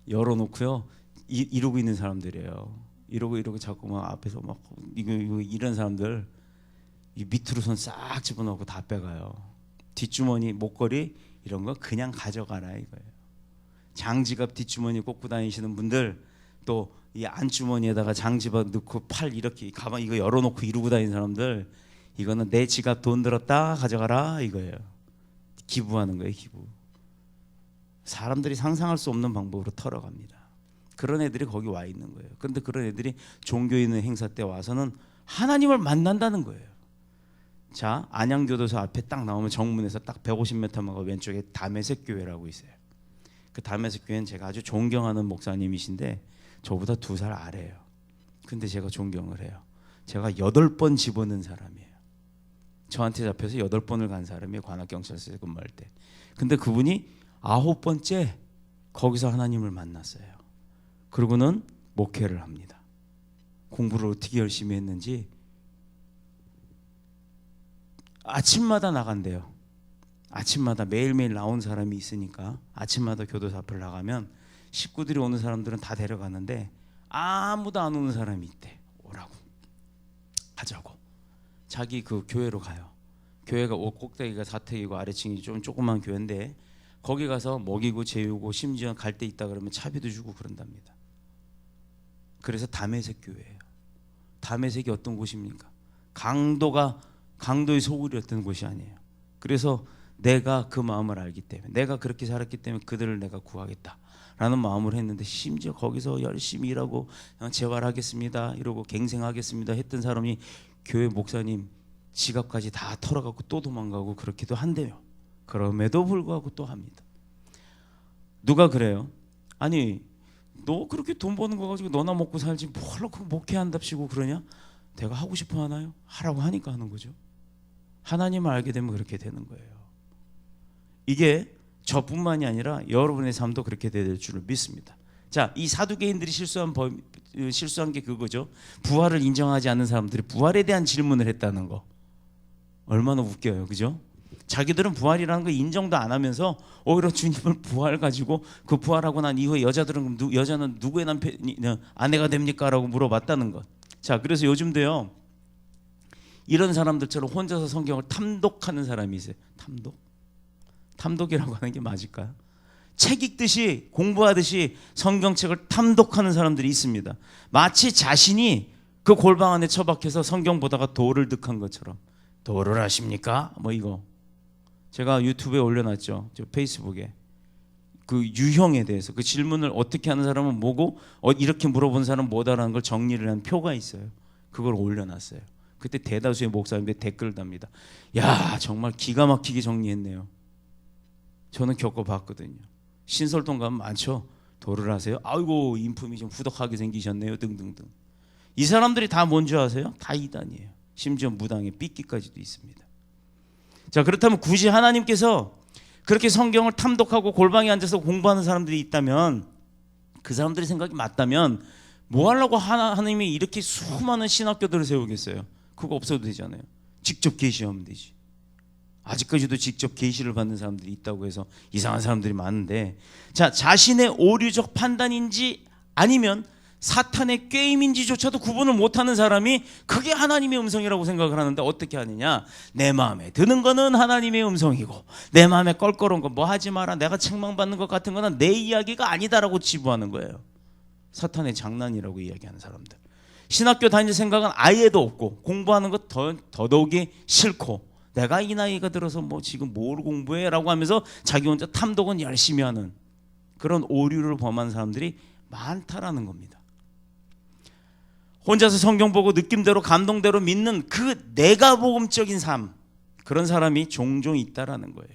열어놓고요. 이러고 있는 사람들이에요. 이러고 자꾸 막 앞에서 막 이거 이런 사람들 이 밑으로 손 싹 집어넣고 다 빼가요. 뒷주머니 목걸이 이런 거 그냥 가져가라 이거예요. 장지갑 뒷주머니 꽂고 다니시는 분들 또 이 안주머니에다가 장지갑 넣고 팔 이렇게 가방 이거 열어놓고 이러고 다니는 사람들 이거는 내 지갑 돈 들었다 가져가라 이거예요. 기부하는 거예요. 기부. 사람들이 상상할 수 없는 방법으로 털어갑니다. 그런 애들이 거기 와 있는 거예요. 그런데 그런 애들이 종교 있는 행사 때 와서는 하나님을 만난다는 거예요. 자, 안양교도소 앞에 딱 나오면 정문에서 딱 150m만 가 왼쪽에 담에색 교회라고 있어요. 그 담에색 교회는 제가 아주 존경하는 목사님이신데 저보다 2살 아래예요. 근데 제가 존경을 해요. 제가 8번 집어넣은 사람이에요. 저한테 잡혀서 8번을 간 사람이에요. 관악경찰서에 근무할 때. 근데 그분이 9번째 거기서 하나님을 만났어요. 그러고는 목회를 합니다. 공부를 어떻게 열심히 했는지 아침마다 나간대요. 아침마다 매일매일 나온 사람이 있으니까 아침마다 교도소 앞을 나가면 식구들이 오는 사람들은 다 데려가는데 아무도 안 오는 사람이 있대. 오라고 하자고. 자기 그 교회로 가요. 교회가 꼭대기가 사택이고 아래층이 좀 조그만 교회인데 거기 가서 먹이고 재우고 심지어 갈 때 있다 그러면 차비도 주고 그런답니다. 그래서 담에색 교회예요. 담에색이 어떤 곳입니까? 강도의 소굴이었던 곳이 아니에요. 그래서 내가 그 마음을 알기 때문에, 내가 그렇게 살았기 때문에 그들을 내가 구하겠다라는 마음을 했는데, 심지어 거기서 열심히 일하고 재활하겠습니다 이러고 갱생하겠습니다 했던 사람이 교회 목사님 지갑까지 다 털어갖고 또 도망가고 그렇기도 한데요. 그럼에도 불구하고 또 합니다. 누가 그래요? 아니 너 그렇게 돈 버는 거 가지고 너나 먹고 살지 뭘로 그 목회한답시고 그러냐? 내가 하고 싶어 하나요? 하라고 하니까 하는 거죠. 하나님을 알게 되면 그렇게 되는 거예요. 이게 저뿐만이 아니라 여러분의 삶도 그렇게 될 줄을 믿습니다. 자, 이 사두개인들이 실수한 게 그거죠. 부활을 인정하지 않는 사람들이 부활에 대한 질문을 했다는 거. 얼마나 웃겨요, 그죠? 자기들은 부활이라는 거 인정도 안 하면서 오히려 주님을 부활 가지고 그 부활하고 난 이후에 여자들은 여자는 누구의 남편이 아내가 됩니까? 라고 물어봤다는 것. 자, 그래서 요즘도요 이런 사람들처럼 혼자서 성경을 탐독하는 사람이 있어요. 탐독이라고 하는 게 맞을까요? 책 읽듯이 공부하듯이 성경책을 탐독하는 사람들이 있습니다. 마치 자신이 그 골방 안에 처박혀서 성경 보다가 도를 득한 것처럼. 도를 아십니까? 뭐 이거 제가 유튜브에 올려놨죠. 저 페이스북에 그 유형에 대해서 그 질문을 어떻게 하는 사람은 뭐고 이렇게 물어본 사람은 뭐다라는 걸 정리를 한 표가 있어요. 그걸 올려놨어요. 그때 대다수의 목사님들이 댓글을 답니다. 야 정말 기가 막히게 정리했네요. 저는 겪어봤거든요. 신설동 가면 많죠. 도를 하세요? 아이고 인품이 좀 후덕하게 생기셨네요 등등등. 이 사람들이 다 뭔지 아세요? 다 이단이에요. 심지어 무당의 삐끼까지도 있습니다. 자, 그렇다면 굳이 하나님께서 그렇게 성경을 탐독하고 골방에 앉아서 공부하는 사람들이 있다면, 그 사람들의 생각이 맞다면 뭐 하려고 하나님이 이렇게 수많은 신학교들을 세우겠어요? 그거 없어도 되잖아요. 직접 계시하면 되지. 아직까지도 직접 계시를 받는 사람들이 있다고 해서 이상한 사람들이 많은데, 자, 자신의 오류적 판단인지 아니면 사탄의 꾀임인지조차도 구분을 못하는 사람이 그게 하나님의 음성이라고 생각을 하는데 어떻게 하느냐? 내 마음에 드는 거는 하나님의 음성이고 내 마음에 껄끄러운 거 뭐 하지 마라 내가 책망받는 것 같은 거는 내 이야기가 아니다라고 치부하는 거예요. 사탄의 장난이라고 이야기하는 사람들. 신학교 다닐 생각은 아예도 없고 공부하는 것 더더욱이 싫고 내가 이 나이가 들어서 뭐 지금 뭘 공부해? 라고 하면서 자기 혼자 탐독은 열심히 하는 그런 오류를 범한 사람들이 많다라는 겁니다. 혼자서 성경 보고 느낌대로 감동대로 믿는 그 내가복음적인 삶, 그런 사람이 종종 있다라는 거예요.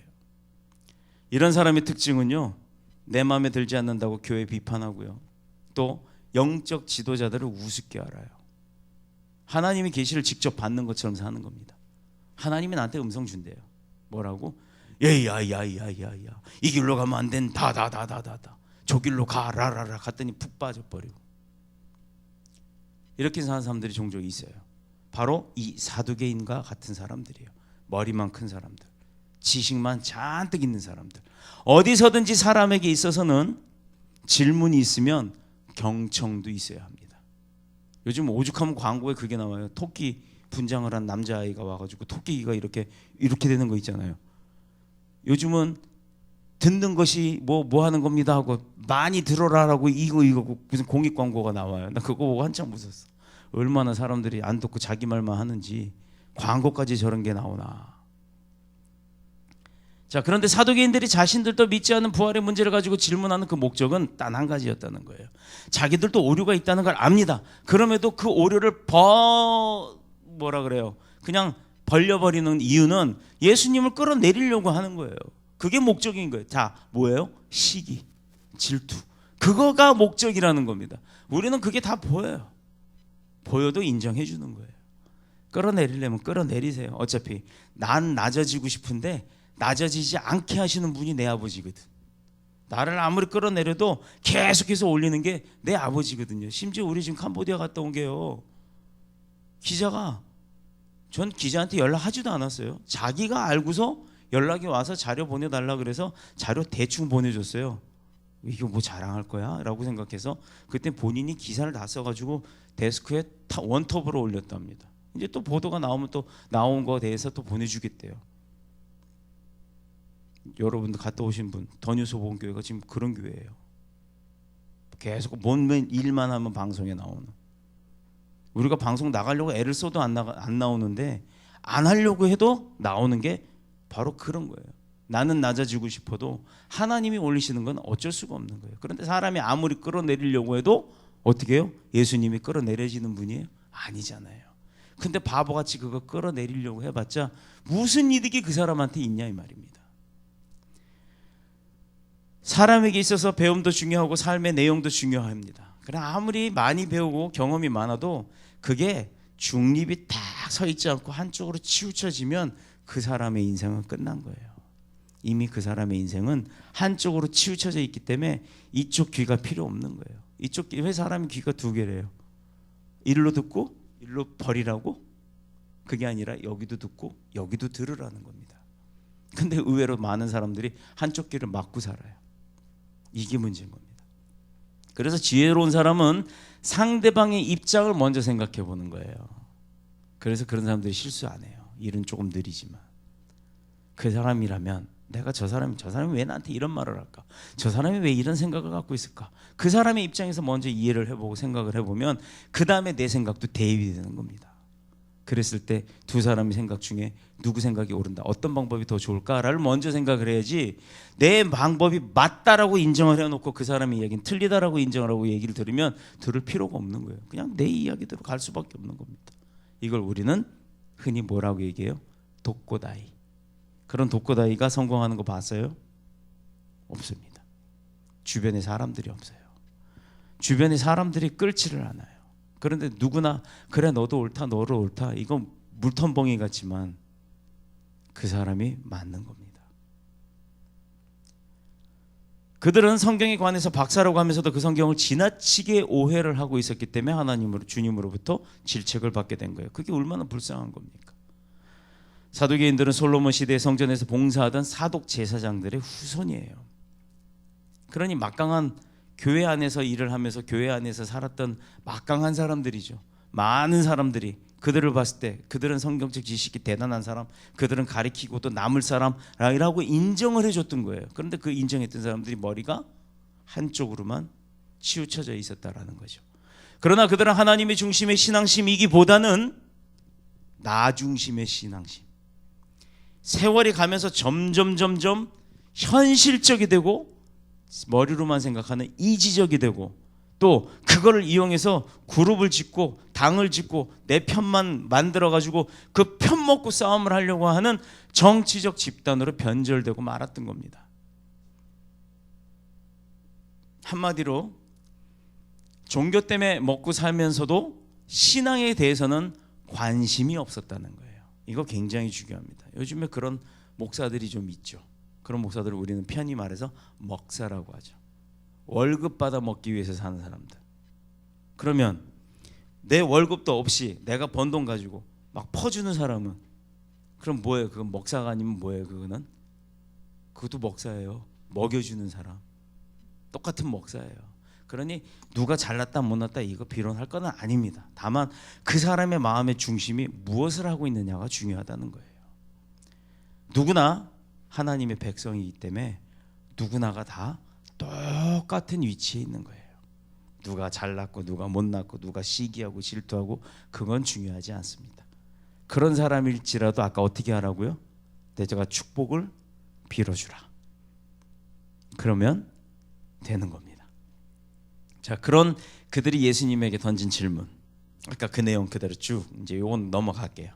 이런 사람의 특징은요, 내 마음에 들지 않는다고 교회 비판하고요, 또 영적 지도자들을 우습게 알아요. 하나님이 계시를 직접 받는 것처럼 사는 겁니다. 하나님이 나한테 음성 준대요. 뭐라고? 야야야야야야 이 길로 가면 안 된다 다다다다다 저 길로 가라라라 갔더니 푹 빠져버리고. 이렇게 사는 사람들이 종종 있어요. 바로 이 사두개인과 같은 사람들이에요. 머리만 큰 사람들, 지식만 잔뜩 있는 사람들. 어디서든지 사람에게 있어서는 질문이 있으면 경청도 있어야 합니다. 요즘 오죽하면 광고에 그게 나와요. 토끼 분장을 한 남자아이가 와가지고 토끼가 이렇게 되는 거 있잖아요. 요즘은 듣는 것이 뭐 하는 겁니다 하고 많이 들어라라고 이거 무슨 공익 광고가 나와요. 나 그거 보고 한참 웃었어. 얼마나 사람들이 안 듣고 자기 말만 하는지 광고까지 저런 게 나오나. 자, 그런데 사두개인들이 자신들도 믿지 않는 부활의 문제를 가지고 질문하는 그 목적은 단 한 가지였다는 거예요. 자기들도 오류가 있다는 걸 압니다. 그럼에도 그 오류를 그냥 벌려버리는 이유는 예수님을 끌어내리려고 하는 거예요. 그게 목적인 거예요. 자, 뭐예요? 시기, 질투. 그거가 목적이라는 겁니다. 우리는 그게 다 보여요. 보여도 인정해 주는 거예요. 끌어내리려면 끌어내리세요. 어차피 난 낮아지고 싶은데 낮아지지 않게 하시는 분이 내 아버지거든. 나를 아무리 끌어내려도 계속해서 올리는 게 내 아버지거든요. 심지어 우리 지금 캄보디아 갔다 온 게요, 기자가, 전 기자한테 연락하지도 않았어요. 자기가 알고서 연락이 와서 자료 보내달라 그래서 자료 대충 보내줬어요. 이거 뭐 자랑할 거야? 라고 생각해서 그때 본인이 기사를 다 써가지고 데스크에 원톱으로 올렸답니다. 이제 또 보도가 나오면 또 나온 거에 대해서 또 보내주겠대요. 여러분들 갔다 오신 분, 더뉴소본교회가 지금 그런 교회예요. 계속 뭔 일만 하면 방송에 나오는. 우리가 방송 나가려고 애를 써도 안 나오는데 안 하려고 해도 나오는 게 바로 그런 거예요. 나는 낮아지고 싶어도 하나님이 올리시는 건 어쩔 수가 없는 거예요. 그런데 사람이 아무리 끌어내리려고 해도 어떻게 해요? 예수님이 끌어내리시는 분이에요? 아니잖아요. 근데 바보같이 그거 끌어내리려고 해봤자 무슨 이득이 그 사람한테 있냐 이 말입니다. 사람에게 있어서 배움도 중요하고 삶의 내용도 중요합니다. 그러나 아무리 많이 배우고 경험이 많아도 그게 중립이 딱 서 있지 않고 한쪽으로 치우쳐지면 그 사람의 인생은 끝난 거예요. 이미 그 사람의 인생은 한쪽으로 치우쳐져 있기 때문에 이쪽 귀가 필요 없는 거예요. 이쪽 귀, 왜 사람이 귀가 두 개래요? 일로 듣고 일로 버리라고? 그게 아니라 여기도 듣고 여기도 들으라는 겁니다. 근데 의외로 많은 사람들이 한쪽 귀를 막고 살아요. 이게 문제인 겁니다. 그래서 지혜로운 사람은 상대방의 입장을 먼저 생각해 보는 거예요. 그래서 그런 사람들이 실수 안 해요. 일은 조금 느리지만 그 사람이라면 내가 저 사람이 왜 나한테 이런 말을 할까? 저 사람이 왜 이런 생각을 갖고 있을까? 그 사람의 입장에서 먼저 이해를 해보고 생각을 해보면 그 다음에 내 생각도 대입이 되는 겁니다. 그랬을 때 두 사람의 생각 중에 누구 생각이 옳은다, 어떤 방법이 더 좋을까를 먼저 생각을 해야지, 내 방법이 맞다라고 인정을 해놓고 그 사람의 이야기는 틀리다라고 인정을 하고 얘기를 들으면 들을 필요가 없는 거예요. 그냥 내 이야기대로 갈 수밖에 없는 겁니다. 이걸 우리는 흔히 뭐라고 얘기해요? 독고다이. 그런 독고다이가 성공하는 거 봤어요? 없습니다. 주변에 사람들이 없어요. 주변에 사람들이 끌지를 않아요. 그런데 누구나 그래 너도 옳다 너도 옳다 이건 물텀벙이 같지만 그 사람이 맞는 겁니다. 그들은 성경에 관해서 박사라고 하면서도 그 성경을 지나치게 오해를 하고 있었기 때문에 하나님으로 주님으로부터 질책을 받게 된 거예요. 그게 얼마나 불쌍한 겁니까? 사두개인들은 솔로몬 시대의 성전에서 봉사하던 사독 제사장들의 후손이에요. 그러니 막강한 교회 안에서 일을 하면서 교회 안에서 살았던 막강한 사람들이죠. 많은 사람들이 그들을 봤을 때 그들은 성경적 지식이 대단한 사람, 그들은 가리키고도 남을 사람이라고 인정을 해줬던 거예요. 그런데 그 인정했던 사람들이 머리가 한쪽으로만 치우쳐져 있었다라는 거죠. 그러나 그들은 하나님의 중심의 신앙심이기보다는 나 중심의 신앙심. 세월이 가면서 점점 현실적이 되고 머리로만 생각하는 이지적이 되고 또 그거를 이용해서 그룹을 짓고 당을 짓고 내 편만 만들어가지고 그 편 먹고 싸움을 하려고 하는 정치적 집단으로 변절되고 말았던 겁니다. 한마디로 종교 때문에 먹고 살면서도 신앙에 대해서는 관심이 없었다는 거예요. 이거 굉장히 중요합니다. 요즘에 그런 목사들이 좀 있죠. 그런 목사들을 우리는 편히 말해서 먹사라고 하죠. 월급 받아 먹기 위해서 사는 사람들. 그러면 내 월급도 없이 내가 번 돈 가지고 막 퍼주는 사람은 그럼 뭐예요? 그건 먹사가 아니면 뭐예요? 그것도 먹사예요. 먹여주는 사람. 똑같은 먹사예요. 그러니 누가 잘났다 못났다 이거 비론할 건 아닙니다. 다만 그 사람의 마음의 중심이 무엇을 하고 있느냐가 중요하다는 거예요. 누구나 하나님의 백성이기 때문에 누구나가 다 똑같은 위치에 있는 거예요. 누가 잘났고 누가 못났고 누가 시기하고 질투하고 그건 중요하지 않습니다. 그런 사람일지라도 아까 어떻게 하라고요? 내가 축복을 빌어주라. 그러면 되는 겁니다. 자, 그런 그들이 예수님에게 던진 질문, 아까 그 내용 그대로 쭉 이제 요건 넘어갈게요.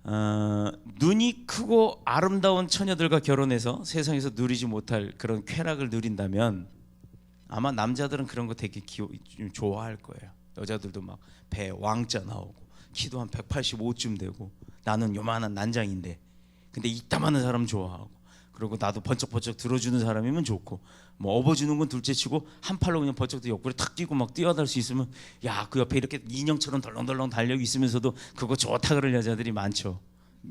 눈이 크고 아름다운 처녀들과 결혼해서 세상에서 누리지 못할 그런 쾌락을 누린다면 아마 남자들은 그런 거 되게 좋아할 거예요. 여자들도 막 배 왕자 나오고 키도 한 185쯤 되고 나는 요만한 난장인데 근데 이따만한 사람 좋아하고 그리고 나도 번쩍번쩍 들어주는 사람이면 좋고 뭐 업어주는 건 둘째치고 한 팔로 그냥 번쩍 옆구리 탁 뛰고 막 뛰어들 수 있으면 야 그 옆에 이렇게 인형처럼 덜렁덜렁 달려 있으면서도 그거 좋다 그럴 여자들이 많죠.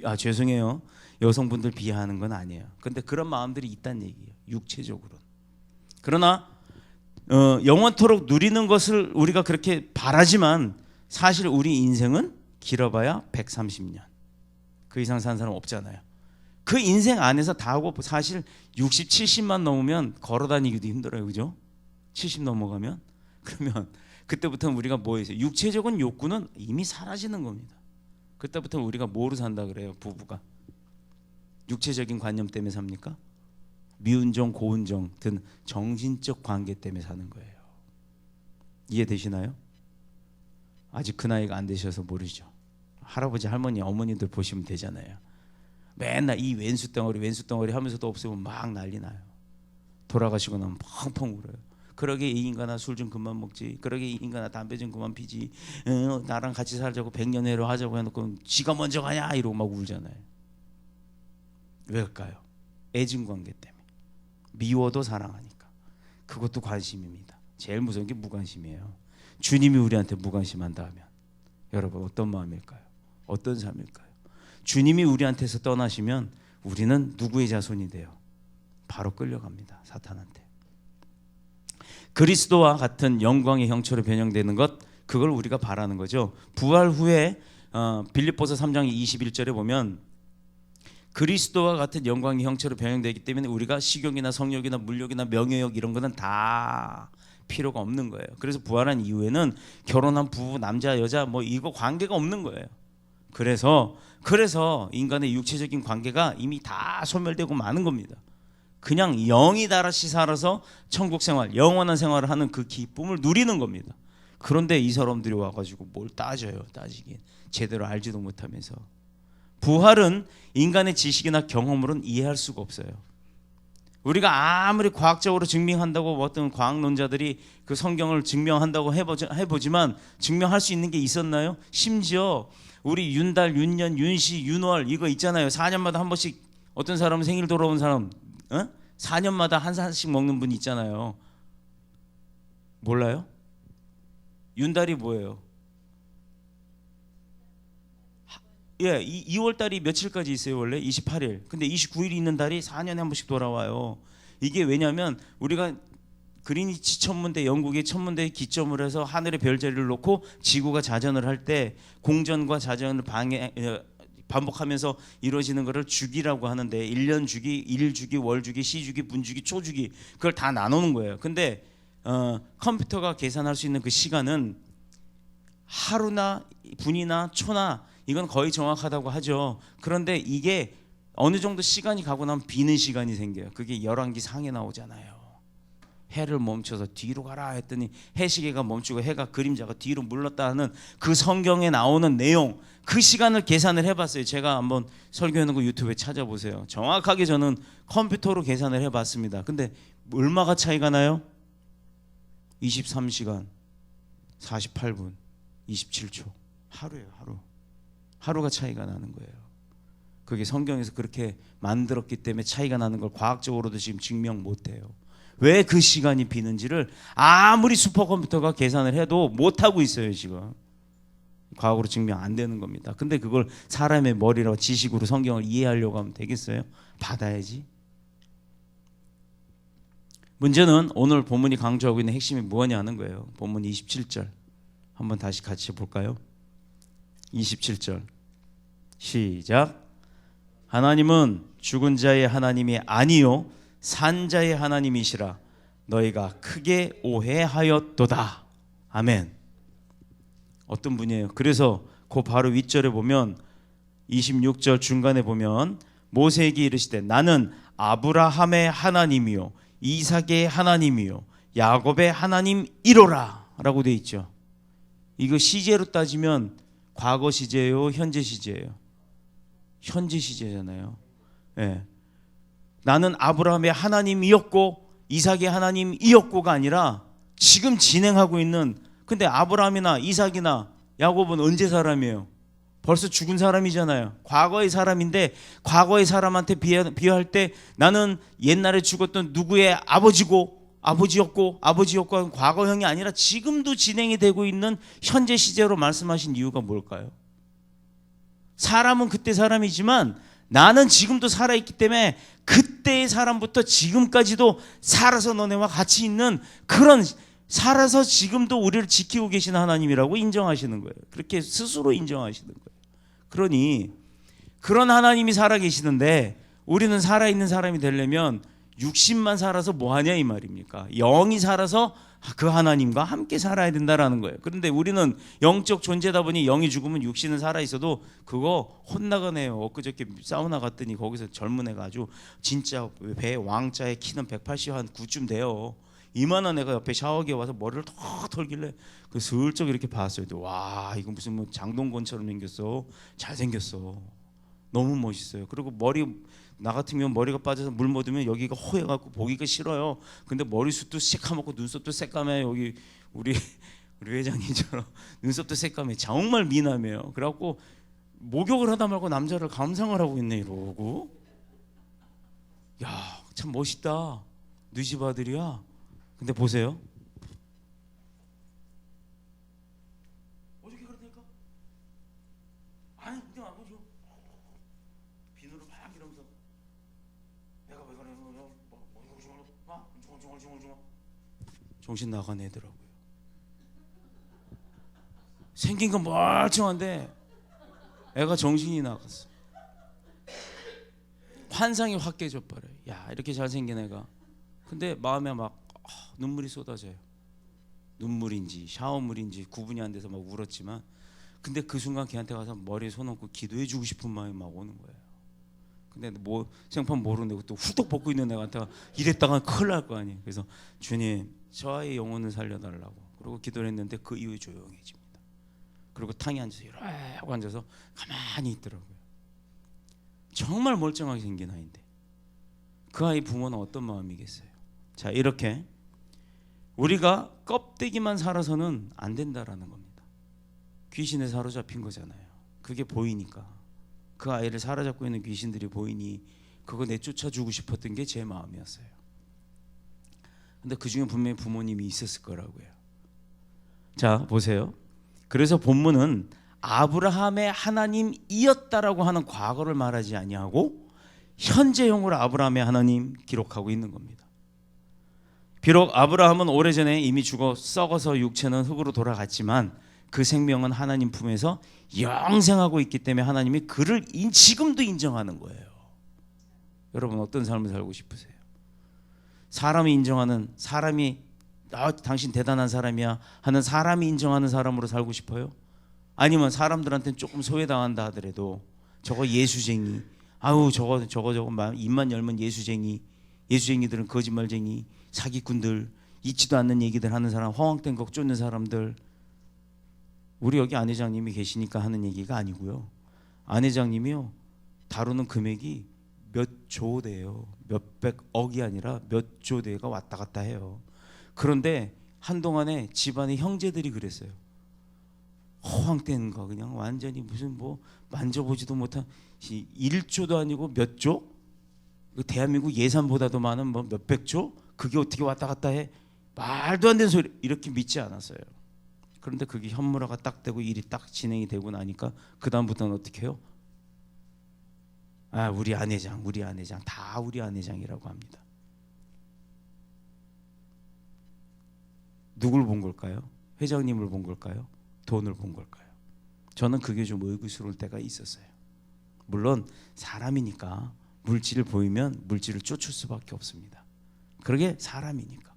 아 죄송해요. 여성분들 비하하는 건 아니에요. 근데 그런 마음들이 있다는 얘기예요. 육체적으로. 그러나 영원토록 누리는 것을 우리가 그렇게 바라지만 사실 우리 인생은 길어봐야 130년. 그 이상 사는 사람 없잖아요. 그 인생 안에서 다 하고 사실 60, 70만 넘으면 걸어 다니기도 힘들어요. 그죠? 70 넘어가면 그러면 그때부터는 우리가 뭐 해서 육체적인 욕구는 이미 사라지는 겁니다. 그때부터는 우리가 뭐로 산다 그래요? 부부가 육체적인 관념 때문에 삽니까? 미운정, 고운정 등 정신적 관계 때문에 사는 거예요. 이해되시나요? 아직 그 나이가 안 되셔서 모르죠. 할아버지, 할머니, 어머니들 보시면 되잖아요. 맨날 이 왼수 덩어리 하면서도 없으면 막 난리 나요. 돌아가시고 나면 펑펑 울어요. 그러게 이 인간아 술 좀 그만 먹지. 그러게 이 인간아 담배 좀 그만 피지. 나랑 같이 살자고 100년 해로 하자고 해놓고 지가 먼저 가냐 이러고 막 울잖아요. 왜일까요? 애증 관계 때문에. 미워도 사랑하니까. 그것도 관심입니다. 제일 무서운 게 무관심이에요. 주님이 우리한테 무관심한다 하면 여러분 어떤 마음일까요? 어떤 삶일까요? 주님이 우리한테서 떠나시면 우리는 누구의 자손이 돼요? 바로 끌려갑니다. 사탄한테. 그리스도와 같은 영광의 형체로 변형되는 것, 그걸 우리가 바라는 거죠. 부활 후에 빌립보서 3장 21절에 보면 그리스도와 같은 영광의 형체로 변형되기 때문에 우리가 식욕이나 성욕이나 물욕이나 명예욕 이런 거는 다 필요가 없는 거예요. 그래서 부활한 이후에는 결혼한 부부, 남자, 여자 뭐 이거 관계가 없는 거예요. 그래서 인간의 육체적인 관계가 이미 다 소멸되고 마는 겁니다. 그냥 영이 다시 살아서 천국 생활, 영원한 생활을 하는 그 기쁨을 누리는 겁니다. 그런데 이 사람들이 와가지고 뭘 따져요. 따지긴 제대로 알지도 못하면서. 부활은 인간의 지식이나 경험으로는 이해할 수가 없어요. 우리가 아무리 과학적으로 증명한다고 어떤 과학론자들이 그 성경을 증명한다고 해보지만 증명할 수 있는 게 있었나요? 심지어 우리 윤달, 윤년, 윤시, 윤월 이거 있잖아요. 4년마다 한 번씩 어떤 사람은 생일 돌아온 사람 4년마다 한 살씩 먹는 분 있잖아요. 몰라요? 윤달이 뭐예요? 예, 2월 달이 며칠까지 있어요 원래? 28일. 근데 29일이 있는 달이 4년에 한 번씩 돌아와요. 이게 왜냐하면 우리가 그리니치 천문대, 영국의 천문대에 기점을 해서 하늘의 별자리를 놓고 지구가 자전을 할 때 공전과 자전을 반복하면서 이루어지는 것을 주기라고 하는데 1년 주기, 일 주기, 월 주기, 시 주기, 분 주기, 초 주기 그걸 다 나누는 거예요. 근데 컴퓨터가 계산할 수 있는 그 시간은 하루나 분이나 초나 이건 거의 정확하다고 하죠. 그런데 이게 어느 정도 시간이 가고 나면 비는 시간이 생겨요. 그게 열왕기 상에 나오잖아요. 해를 멈춰서 뒤로 가라 했더니 해시계가 멈추고 해가 그림자가 뒤로 물렀다 하는 그 성경에 나오는 내용, 그 시간을 계산을 해봤어요. 제가 한번 설교하는 거 유튜브에 찾아보세요. 정확하게 저는 컴퓨터로 계산을 해봤습니다. 근데 얼마가 차이가 나요? 23시간 48분 27초. 하루예요. 하루가 차이가 나는 거예요. 그게 성경에서 그렇게 만들었기 때문에 차이가 나는 걸 과학적으로도 지금 증명 못해요. 왜 그 시간이 비는지를 아무리 슈퍼컴퓨터가 계산을 해도 못하고 있어요. 지금 과학으로 증명 안 되는 겁니다. 근데 그걸 사람의 머리로 지식으로 성경을 이해하려고 하면 되겠어요? 받아야지. 문제는 오늘 본문이 강조하고 있는 핵심이 뭐냐 하는 거예요. 본문 27절 한번 다시 같이 볼까요? 27절 시작. 하나님은 죽은 자의 하나님이 아니요 산 자의 하나님이시라 너희가 크게 오해하였도다. 아멘. 어떤 분이에요? 그래서 그 바로 윗절에 보면 26절 중간에 보면 모세에게 이르시되 나는 아브라함의 하나님이요 이삭의 하나님이요 야곱의 하나님이로라 라고 돼 있죠. 이거 시제로 따지면 과거 시제예요, 현재 시제예요? 현재 시제잖아요. 예. 나는 아브라함의 하나님이었고 이삭의 하나님이었고가 아니라 지금 진행하고 있는. 근데 아브라함이나 이삭이나 야곱은 언제 사람이에요? 벌써 죽은 사람이잖아요. 과거의 사람인데 과거의 사람한테 비유할 때 나는 옛날에 죽었던 누구의 아버지였고 하는 과거형이 아니라 지금도 진행이 되고 있는 현재 시제로 말씀하신 이유가 뭘까요? 사람은 그때 사람이지만 나는 지금도 살아있기 때문에 그때의 사람부터 지금까지도 살아서 너네와 같이 있는 그런, 살아서 지금도 우리를 지키고 계신 하나님이라고 인정하시는 거예요. 그렇게 스스로 인정하시는 거예요. 그러니 그런 하나님이 살아계시는데 우리는 살아있는 사람이 되려면 육신만 살아서 뭐하냐 이 말입니까? 영이 살아서 그 하나님과 함께 살아야 된다라는 거예요. 그런데 우리는 영적 존재다 보니 영이 죽으면 육신은 살아있어도 그거 혼나가네요. 엊그저께 사우나 갔더니 거기서 젊은 애가 아주 진짜 배 왕자의 키는 180한9쯤 돼요. 이만한 애가 옆에 샤워기에 와서 머리를 턱 털길래 그 슬쩍 이렇게 봤어요. 와, 이거 무슨 뭐 장동건처럼 생겼어. 잘생겼어. 너무 멋있어요. 그리고 나 같으면 머리가 빠져서 물 묻으면 여기가 허해갖고 보기가 싫어요. 근데 머리숱도 새까맣고 눈썹도 새까매. 여기 우리 회장님처럼 눈썹도 새까매. 정말 미남이에요. 그래갖고 목욕을 하다 말고 남자를 감상을 하고 있네 이러고. 야, 참 멋있다. 너희 집 아들이야. 근데 보세요. 어떻게 그러니까? 아니 그냥 안 보죠. 비누를 막 이러면서 내가 왜 그래? 중얼중얼 정신 나간 애더라고요. 생긴 건 멀쩡한데 애가 정신이 나갔어. 환상이 확 깨져버려요. 야, 이렇게 잘생긴 애가. 근데 마음에 막 눈물이 쏟아져요. 눈물인지 샤워물인지 구분이 안 돼서 막 울었지만, 근데 그 순간 걔한테 가서 머리에 손 얹고 기도해주고 싶은 마음이 막 오는 거예요. 근데 뭐 생판 모르는데 또 후딱 벗고 있는 애한테 이랬다가 큰일 날 거 아니에요. 그래서 주님, 저 아이의 영혼을 살려달라고 그러고 기도를 했는데 그 이후에 조용해집니다. 그리고 탕에 앉아서 이러고 앉아서 가만히 있더라고요. 정말 멀쩡하게 생긴 아이인데 그 아이 부모는 어떤 마음이겠어요? 자, 이렇게 우리가 껍데기만 살아서는 안 된다라는 겁니다. 귀신에 사로잡힌 거잖아요. 그게 보이니까, 그 아이를 사로잡고 있는 귀신들이 보이니 그거 내쫓아주고 싶었던 게 제 마음이었어요. 근데 그 중에 분명히 부모님이 있었을 거라고요. 자, 보세요. 그래서 본문은 아브라함의 하나님이었다라고 하는 과거를 말하지 아니하고 현재형으로 아브라함의 하나님 기록하고 있는 겁니다. 비록 아브라함은 오래전에 이미 죽어 썩어서 육체는 흙으로 돌아갔지만 그 생명은 하나님 품에서 영생하고 있기 때문에 하나님이 그를 지금도 인정하는 거예요. 여러분, 어떤 삶을 살고 싶으세요? 사람이 인정하는, 사람이 당신 대단한 사람이야 하는 사람이 인정하는 사람으로 살고 싶어요? 아니면 사람들한테는 조금 소외당한다 하더라도 저거 예수쟁이, 아우 저거 입만 열면 예수쟁이들은 거짓말쟁이, 사기꾼들, 있지도 않는 얘기들 하는 사람, 허황된 것 쫓는 사람들. 우리 여기 안 회장님이 계시니까 하는 얘기가 아니고요. 안 회장님이요, 다루는 금액이 몇 조대요. 몇백억이 아니라 몇 조대가 왔다 갔다 해요. 그런데 한동안에 집안의 형제들이 그랬어요. 허황된 거 그냥 완전히 무슨 뭐 만져보지도 못한 1조도 아니고 몇 조? 대한민국 예산보다도 많은 뭐 몇백 조? 그게 어떻게 왔다 갔다 해? 말도 안 되는 소리. 이렇게 믿지 않았어요. 그런데 그게 현물화가 딱 되고 일이 딱 진행이 되고 나니까 그 다음부터는 어떻게 해요? 아, 우리 안 회장 다 우리 안 회장이라고 합니다. 누굴 본 걸까요? 회장님을 본 걸까요? 돈을 본 걸까요? 저는 그게 좀 의구스러울 때가 있었어요. 물론 사람이니까 물질을 보이면 물질을 쫓을 수밖에 없습니다. 그러게 사람이니까.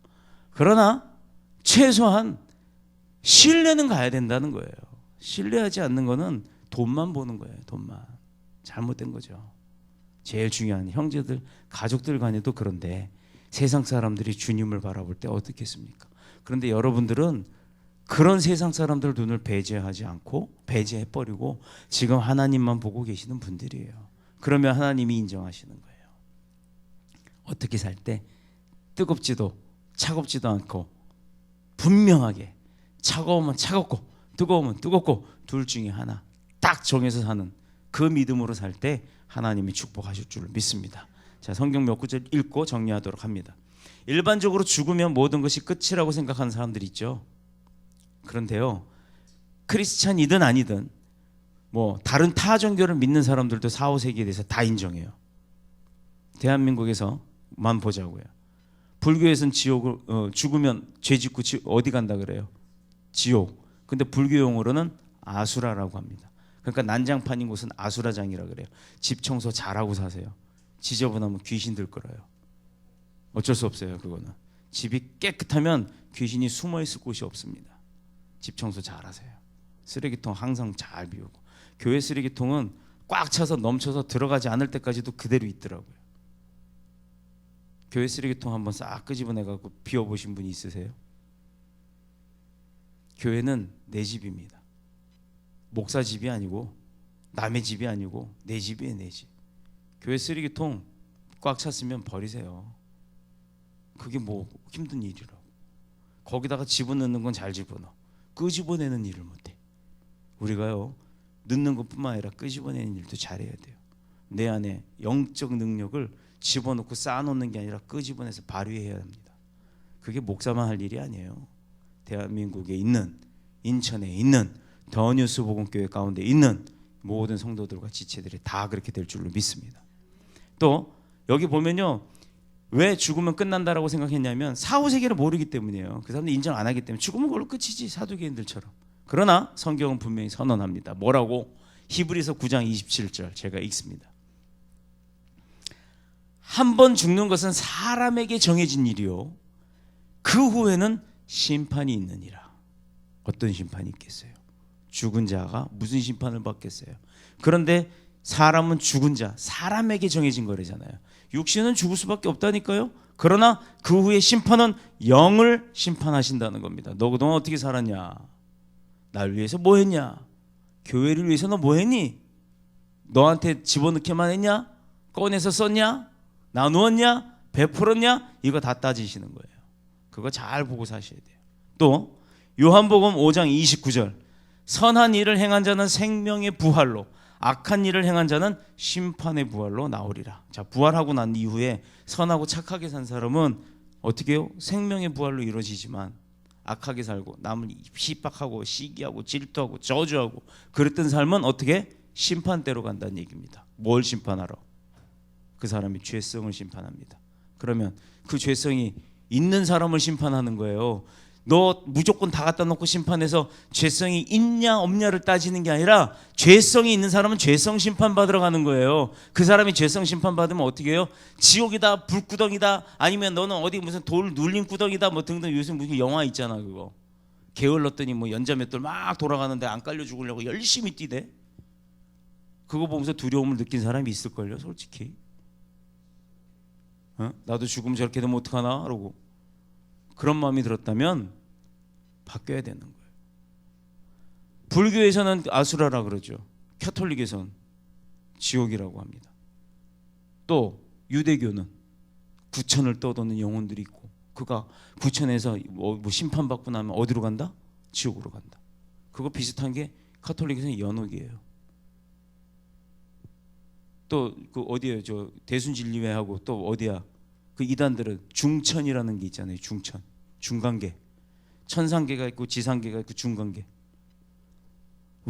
그러나 최소한 신뢰는 가야 된다는 거예요. 신뢰하지 않는 거는 돈만 보는 거예요. 돈만. 잘못된 거죠. 제일 중요한 형제들, 가족들 간에도 그런데 세상 사람들이 주님을 바라볼 때 어떻겠습니까? 그런데 여러분들은 그런 세상 사람들 눈을 배제하지 않고 배제해버리고 지금 하나님만 보고 계시는 분들이에요. 그러면 하나님이 인정하시는 거예요. 어떻게 살 때 뜨겁지도 차갑지도 않고 분명하게 차가우면 차갑고 뜨거우면 뜨겁고 둘 중에 하나 딱 정해서 사는 그 믿음으로 살 때 하나님이 축복하실 줄 믿습니다. 자, 성경 몇 구절 읽고 정리하도록 합니다. 일반적으로 죽으면 모든 것이 끝이라고 생각하는 사람들이 있죠. 그런데요, 크리스찬이든 아니든 뭐 다른 타 종교를 믿는 사람들도 4, 5세기에 대해서 다 인정해요. 대한민국에서만 보자고요. 불교에서는 지옥을 죽으면 죄 짓고 어디 간다 그래요? 지옥. 근데 불교 용어로는 아수라라고 합니다. 그러니까 난장판인 곳은 아수라장이라 그래요. 집 청소 잘하고 사세요. 지저분하면 귀신 들 거라요. 어쩔 수 없어요. 그거는 집이 깨끗하면 귀신이 숨어 있을 곳이 없습니다. 집 청소 잘하세요. 쓰레기통 항상 잘 비우고. 교회 쓰레기통은 꽉 차서 넘쳐서 들어가지 않을 때까지도 그대로 있더라고요. 교회 쓰레기통 한번 싹 끄집어내 갖고 비워보신 분이 있으세요? 교회는 내 집입니다. 목사 집이 아니고 남의 집이 아니고 내 집이에요. 내 집. 교회 쓰레기통 꽉 찼으면 버리세요. 그게 뭐 힘든 일이라고. 거기다가 집어넣는 건 잘 집어넣어. 끄집어내는 일을 못해. 우리가요, 넣는 것뿐만 아니라 끄집어내는 일도 잘해야 돼요. 내 안에 영적 능력을 집어넣고 쌓아놓는 게 아니라 끄집어내서 발휘해야 합니다. 그게 목사만 할 일이 아니에요. 대한민국에 있는, 인천에 있는 더뉴스 복음교회 가운데 있는 모든 성도들과 지체들이 다 그렇게 될 줄로 믿습니다. 또 여기 보면요, 왜 죽으면 끝난다라고 생각했냐면 4, 5세기를 모르기 때문이에요. 그 사람들 인정 안 하기 때문에 죽으면 그걸로 끝이지, 사두개인들처럼. 그러나 성경은 분명히 선언합니다. 뭐라고? 히브리서 9장 27절 제가 읽습니다. 한 번 죽는 것은 사람에게 정해진 일이요, 그 후에는 심판이 있느니라. 어떤 심판이 있겠어요? 죽은 자가 무슨 심판을 받겠어요? 그런데 사람은 죽은 자, 사람에게 정해진 거래잖아요. 육신은 죽을 수밖에 없다니까요. 그러나 그 후에 심판은 영을 심판하신다는 겁니다. 너 그동안 어떻게 살았냐? 날 위해서 뭐 했냐? 교회를 위해서 너 뭐 했니? 너한테 집어넣기만 했냐? 꺼내서 썼냐? 나누었냐? 베풀었냐? 이거 다 따지시는 거예요. 그거 잘 보고 사셔야 돼요. 또 요한복음 5장 29절, 선한 일을 행한 자는 생명의 부활로, 악한 일을 행한 자는 심판의 부활로 나오리라. 자, 부활하고 난 이후에 선하고 착하게 산 사람은 어떻게 해요? 생명의 부활로 이루어지지만 악하게 살고 남을 핍박하고 시기하고 질투하고 저주하고 그랬던 삶은 어떻게? 심판대로 간다는 얘기입니다. 뭘 심판하러? 그 사람이 죄성을 심판합니다. 그러면 그 죄성이 있는 사람을 심판하는 거예요. 너 무조건 다 갖다 놓고 심판해서 죄성이 있냐 없냐를 따지는 게 아니라 죄성이 있는 사람은 죄성 심판 받으러 가는 거예요. 그 사람이 죄성 심판 받으면 어떻게 해요? 지옥이다, 불구덩이다, 아니면 너는 어디 무슨 돌 눌린 구덩이다, 뭐 등등. 요즘 무슨 영화 있잖아, 그거 게을렀더니 뭐 연자맷돌 막 돌아가는데 안 깔려 죽으려고 열심히 뛰대. 그거 보면서 두려움을 느낀 사람이 있을걸요, 솔직히. 나도 죽으면 저렇게 되면 어떡하나? 그러고 그런 마음이 들었다면 바뀌어야 되는 거예요. 불교에서는 아수라라 그러죠. 캐톨릭에서는 지옥이라고 합니다. 또 유대교는 구천을 떠도는 영혼들이 있고, 그가 구천에서 뭐 심판받고 나면 어디로 간다? 지옥으로 간다. 그거 비슷한 게 카톨릭에서는 연옥이에요. 또 그 어디에요? 저 대순진리회하고 또 어디야? 그 이단들은 중천이라는 게 있잖아요. 중천, 중간계. 천상계가 있고 지상계가 있고 중간계.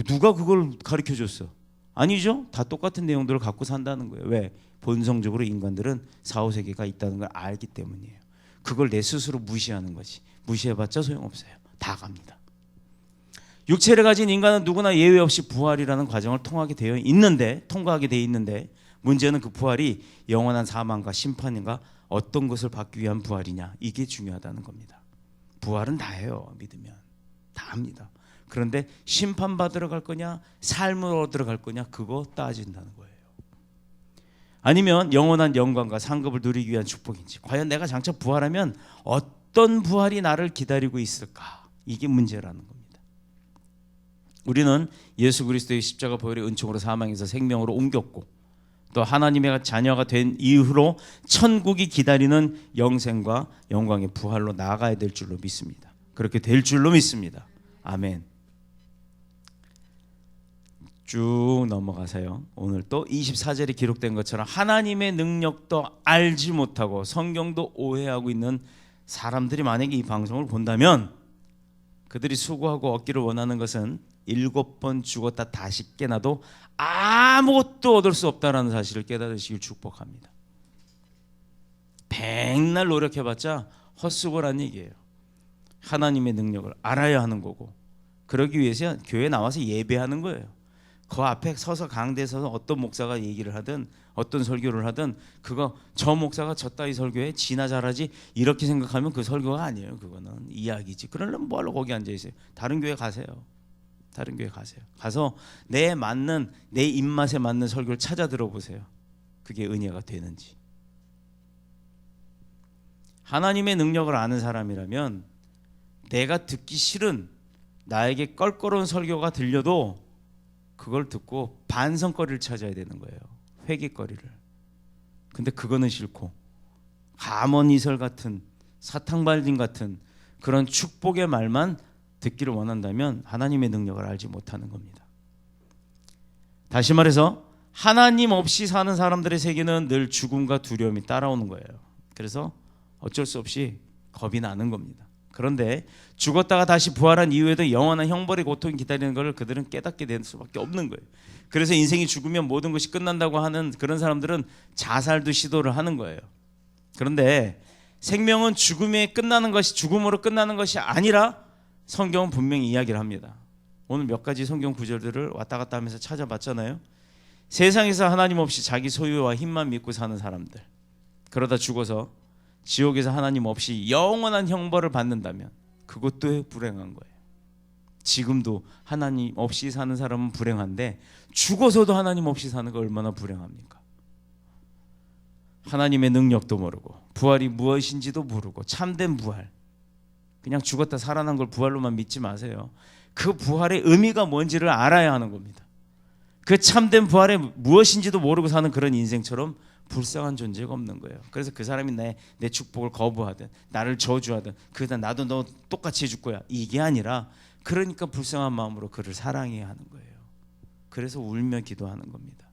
누가 그걸 가르쳐 줬어? 아니죠. 다 똑같은 내용들을 갖고 산다는 거예요. 왜? 본성적으로 인간들은 4, 5세계가 있다는 걸 알기 때문이에요. 그걸 내 스스로 무시하는 거지. 무시해봤자 소용없어요. 다 갑니다. 육체를 가진 인간은 누구나 예외 없이 부활이라는 과정을 통과하게 되어 있는데 문제는 그 부활이 영원한 사망과 심판인가 어떤 것을 받기 위한 부활이냐, 이게 중요하다는 겁니다. 부활은 다해요. 믿으면 다 합니다. 그런데 심판받으러 갈 거냐 삶으로 들어갈 거냐, 그거 따진다는 거예요. 아니면 영원한 영광과 상급을 누리기 위한 축복인지, 과연 내가 장차 부활하면 어떤 부활이 나를 기다리고 있을까, 이게 문제라는 겁니다. 우리는 예수 그리스도의 십자가 보혈의 은총으로 사망에서 생명으로 옮겼고, 또 하나님의 자녀가 된 이후로 천국이 기다리는 영생과 영광의 부활로 나아가야 될 줄로 믿습니다. 그렇게 될 줄로 믿습니다. 아멘. 쭉 넘어가세요. 오늘 또 24절에 기록된 것처럼 하나님의 능력도 알지 못하고 성경도 오해하고 있는 사람들이 만약에 이 방송을 본다면 그들이 수고하고 얻기를 원하는 것은 7번 죽었다 다시 깨나도 아무것도 얻을 수 없다는 사실을 깨달으시길 축복합니다. 백날 노력해봤자 헛수고란 얘기예요. 하나님의 능력을 알아야 하는 거고, 그러기 위해서 교회 나와서 예배하는 거예요. 그 앞에 서서 강대에 서서 어떤 목사가 얘기를 하든 어떤 설교를 하든 그거 저 목사가 저 따위 설교에 지나 잘하지 이렇게 생각하면 그 설교가 아니에요. 그거는 이야기지. 그러려면 뭐하러 거기 앉아있어요. 다른 교회 가세요. 다른 교회 가세요. 가서 내 입맛에 맞는 설교를 찾아 들어보세요. 그게 은혜가 되는지. 하나님의 능력을 아는 사람이라면 내가 듣기 싫은 나에게 껄끄러운 설교가 들려도 그걸 듣고 반성거리를 찾아야 되는 거예요. 회개거리를. 근데 그거는 싫고 가모니설 같은 사탕발dim 같은 그런 축복의 말만 듣기를 원한다면 하나님의 능력을 알지 못하는 겁니다. 다시 말해서 하나님 없이 사는 사람들의 세계는 늘 죽음과 두려움이 따라오는 거예요. 그래서 어쩔 수 없이 겁이 나는 겁니다. 그런데 죽었다가 다시 부활한 이후에도 영원한 형벌의 고통이 기다리는 것을 그들은 깨닫게 될 수밖에 없는 거예요. 그래서 인생이 죽으면 모든 것이 끝난다고 하는 그런 사람들은 자살도 시도를 하는 거예요. 그런데 생명은 죽음으로 끝나는 것이 아니라 성경은 분명히 이야기를 합니다. 오늘 몇 가지 성경 구절들을 왔다 갔다 하면서 찾아봤잖아요. 세상에서 하나님 없이 자기 소유와 힘만 믿고 사는 사람들, 그러다 죽어서 지옥에서 하나님 없이 영원한 형벌을 받는다면 그것도 불행한 거예요. 지금도 하나님 없이 사는 사람은 불행한데 죽어서도 하나님 없이 사는 거 얼마나 불행합니까? 하나님의 능력도 모르고 부활이 무엇인지도 모르고 참된 부활, 그냥 죽었다 살아난 걸 부활로만 믿지 마세요. 그 부활의 의미가 뭔지를 알아야 하는 겁니다. 그 참된 부활이 무엇인지도 모르고 사는 그런 인생처럼 불쌍한 존재가 없는 거예요. 그래서 그 사람이 내 축복을 거부하든 나를 저주하든 그러다 나도 너 똑같이 해줄 거야 이게 아니라, 그러니까 불쌍한 마음으로 그를 사랑해야 하는 거예요. 그래서 울며 기도하는 겁니다.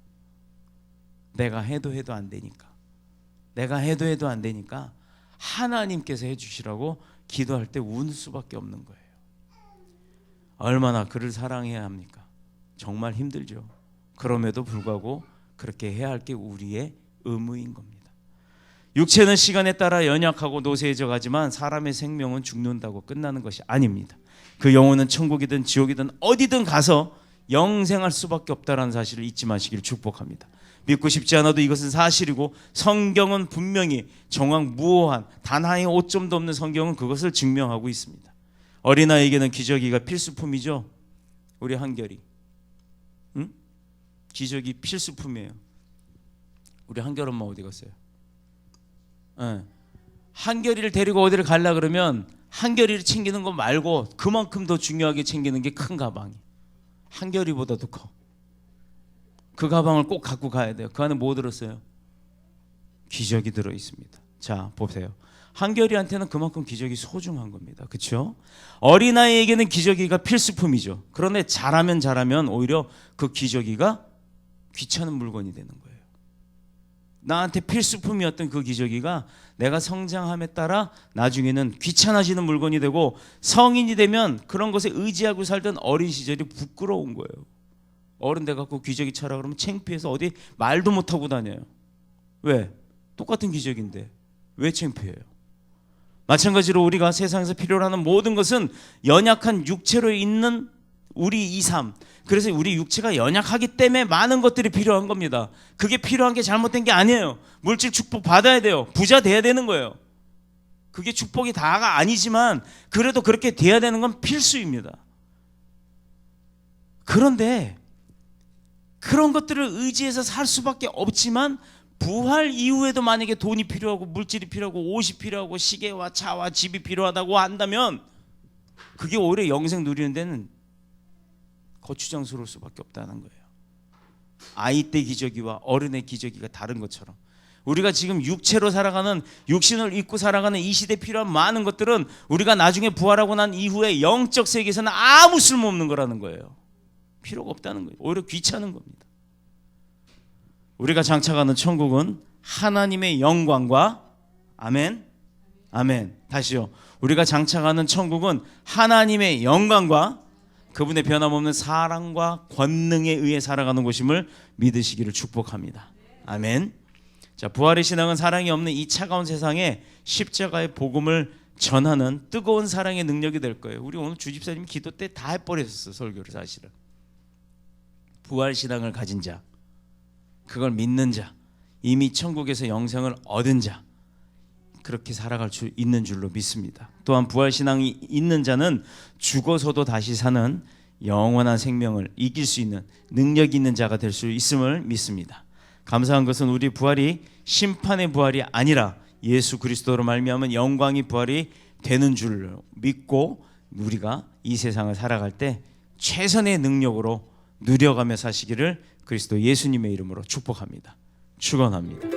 내가 해도 안 되니까, 내가 해도 안 되니까 하나님께서 해주시라고 기도할 때 우는 수밖에 없는 거예요. 얼마나 그를 사랑해야 합니까? 정말 힘들죠. 그럼에도 불구하고 그렇게 해야 할 게 우리의 의무인 겁니다. 육체는 시간에 따라 연약하고 노쇠해져 가지만 사람의 생명은 죽는다고 끝나는 것이 아닙니다. 그 영혼은 천국이든 지옥이든 어디든 가서 영생할 수밖에 없다는 사실을 잊지 마시기를 축복합니다. 믿고 싶지 않아도 이것은 사실이고 성경은 분명히 정확무오한 단 하나의 오점도 없는 성경은 그것을 증명하고 있습니다. 어린아이에게는 기저귀가 필수품이죠. 우리 한결이, 응? 기저귀 필수품이에요. 우리 한결 엄마 어디 갔어요? 한결이를 데리고 어디를 가려 그러면 한결이를 챙기는 거 말고 그만큼 더 중요하게 챙기는 게 큰 가방이, 한결이보다도 커. 그 가방을 꼭 갖고 가야 돼요. 그 안에 뭐 들었어요? 기저귀 들어 있습니다. 자, 보세요. 한결이한테는 그만큼 기저귀 소중한 겁니다. 그렇죠? 어린아이에게는 기저귀가 필수품이죠. 그런데 잘하면 오히려 그 기저귀가 귀찮은 물건이 되는 거예요. 나한테 필수품이었던 그 기저귀가 내가 성장함에 따라 나중에는 귀찮아지는 물건이 되고, 성인이 되면 그런 것에 의지하고 살던 어린 시절이 부끄러운 거예요. 어른 돼갖고 기저귀 차라 그러면 창피해서 어디 말도 못하고 다녀요. 왜? 똑같은 기저귀인데 왜 창피해요? 마찬가지로 우리가 세상에서 필요로 하는 모든 것은 연약한 육체로 있는 우리 삶, 그래서 우리 육체가 연약하기 때문에 많은 것들이 필요한 겁니다. 그게 필요한 게 잘못된 게 아니에요. 물질 축복 받아야 돼요. 부자 돼야 되는 거예요. 그게 축복이 다가 아니지만 그래도 그렇게 돼야 되는 건 필수입니다. 그런데 그런 것들을 의지해서 살 수밖에 없지만 부활 이후에도 만약에 돈이 필요하고 물질이 필요하고 옷이 필요하고 시계와 차와 집이 필요하다고 한다면 그게 오히려 영생 누리는 데는 거추장스러울 수밖에 없다는 거예요. 아이 때 기저귀와 어른의 기저귀가 다른 것처럼 우리가 지금 육체로 살아가는, 육신을 입고 살아가는 이 시대에 필요한 많은 것들은 우리가 나중에 부활하고 난 이후에 영적 세계에서는 아무 쓸모없는 거라는 거예요. 필요가 없다는 거예요. 오히려 귀찮은 겁니다. 우리가 장착하는 천국은 하나님의 영광과, 아멘, 아멘. 다시요. 우리가 장착하는 천국은 하나님의 영광과 그분의 변함없는 사랑과 권능에 의해 살아가는 곳임을 믿으시기를 축복합니다. 아멘. 자, 부활의 신앙은 사랑이 없는 이 차가운 세상에 십자가의 복음을 전하는 뜨거운 사랑의 능력이 될 거예요. 우리 오늘 주집사님 기도 때 다 해버렸었어, 설교를. 사실은 부활 신앙을 가진 자, 그걸 믿는 자, 이미 천국에서 영생을 얻은 자, 그렇게 살아갈 수 있는 줄로 믿습니다. 또한 부활 신앙이 있는 자는 죽어서도 다시 사는 영원한 생명을 이길 수 있는 능력 있는 자가 될 수 있음을 믿습니다. 감사한 것은 우리 부활이 심판의 부활이 아니라 예수 그리스도로 말미암은 영광의 부활이 되는 줄로 믿고 우리가 이 세상을 살아갈 때 최선의 능력으로 누려가며 사시기를 그리스도 예수님의 이름으로 축복합니다. 축원합니다.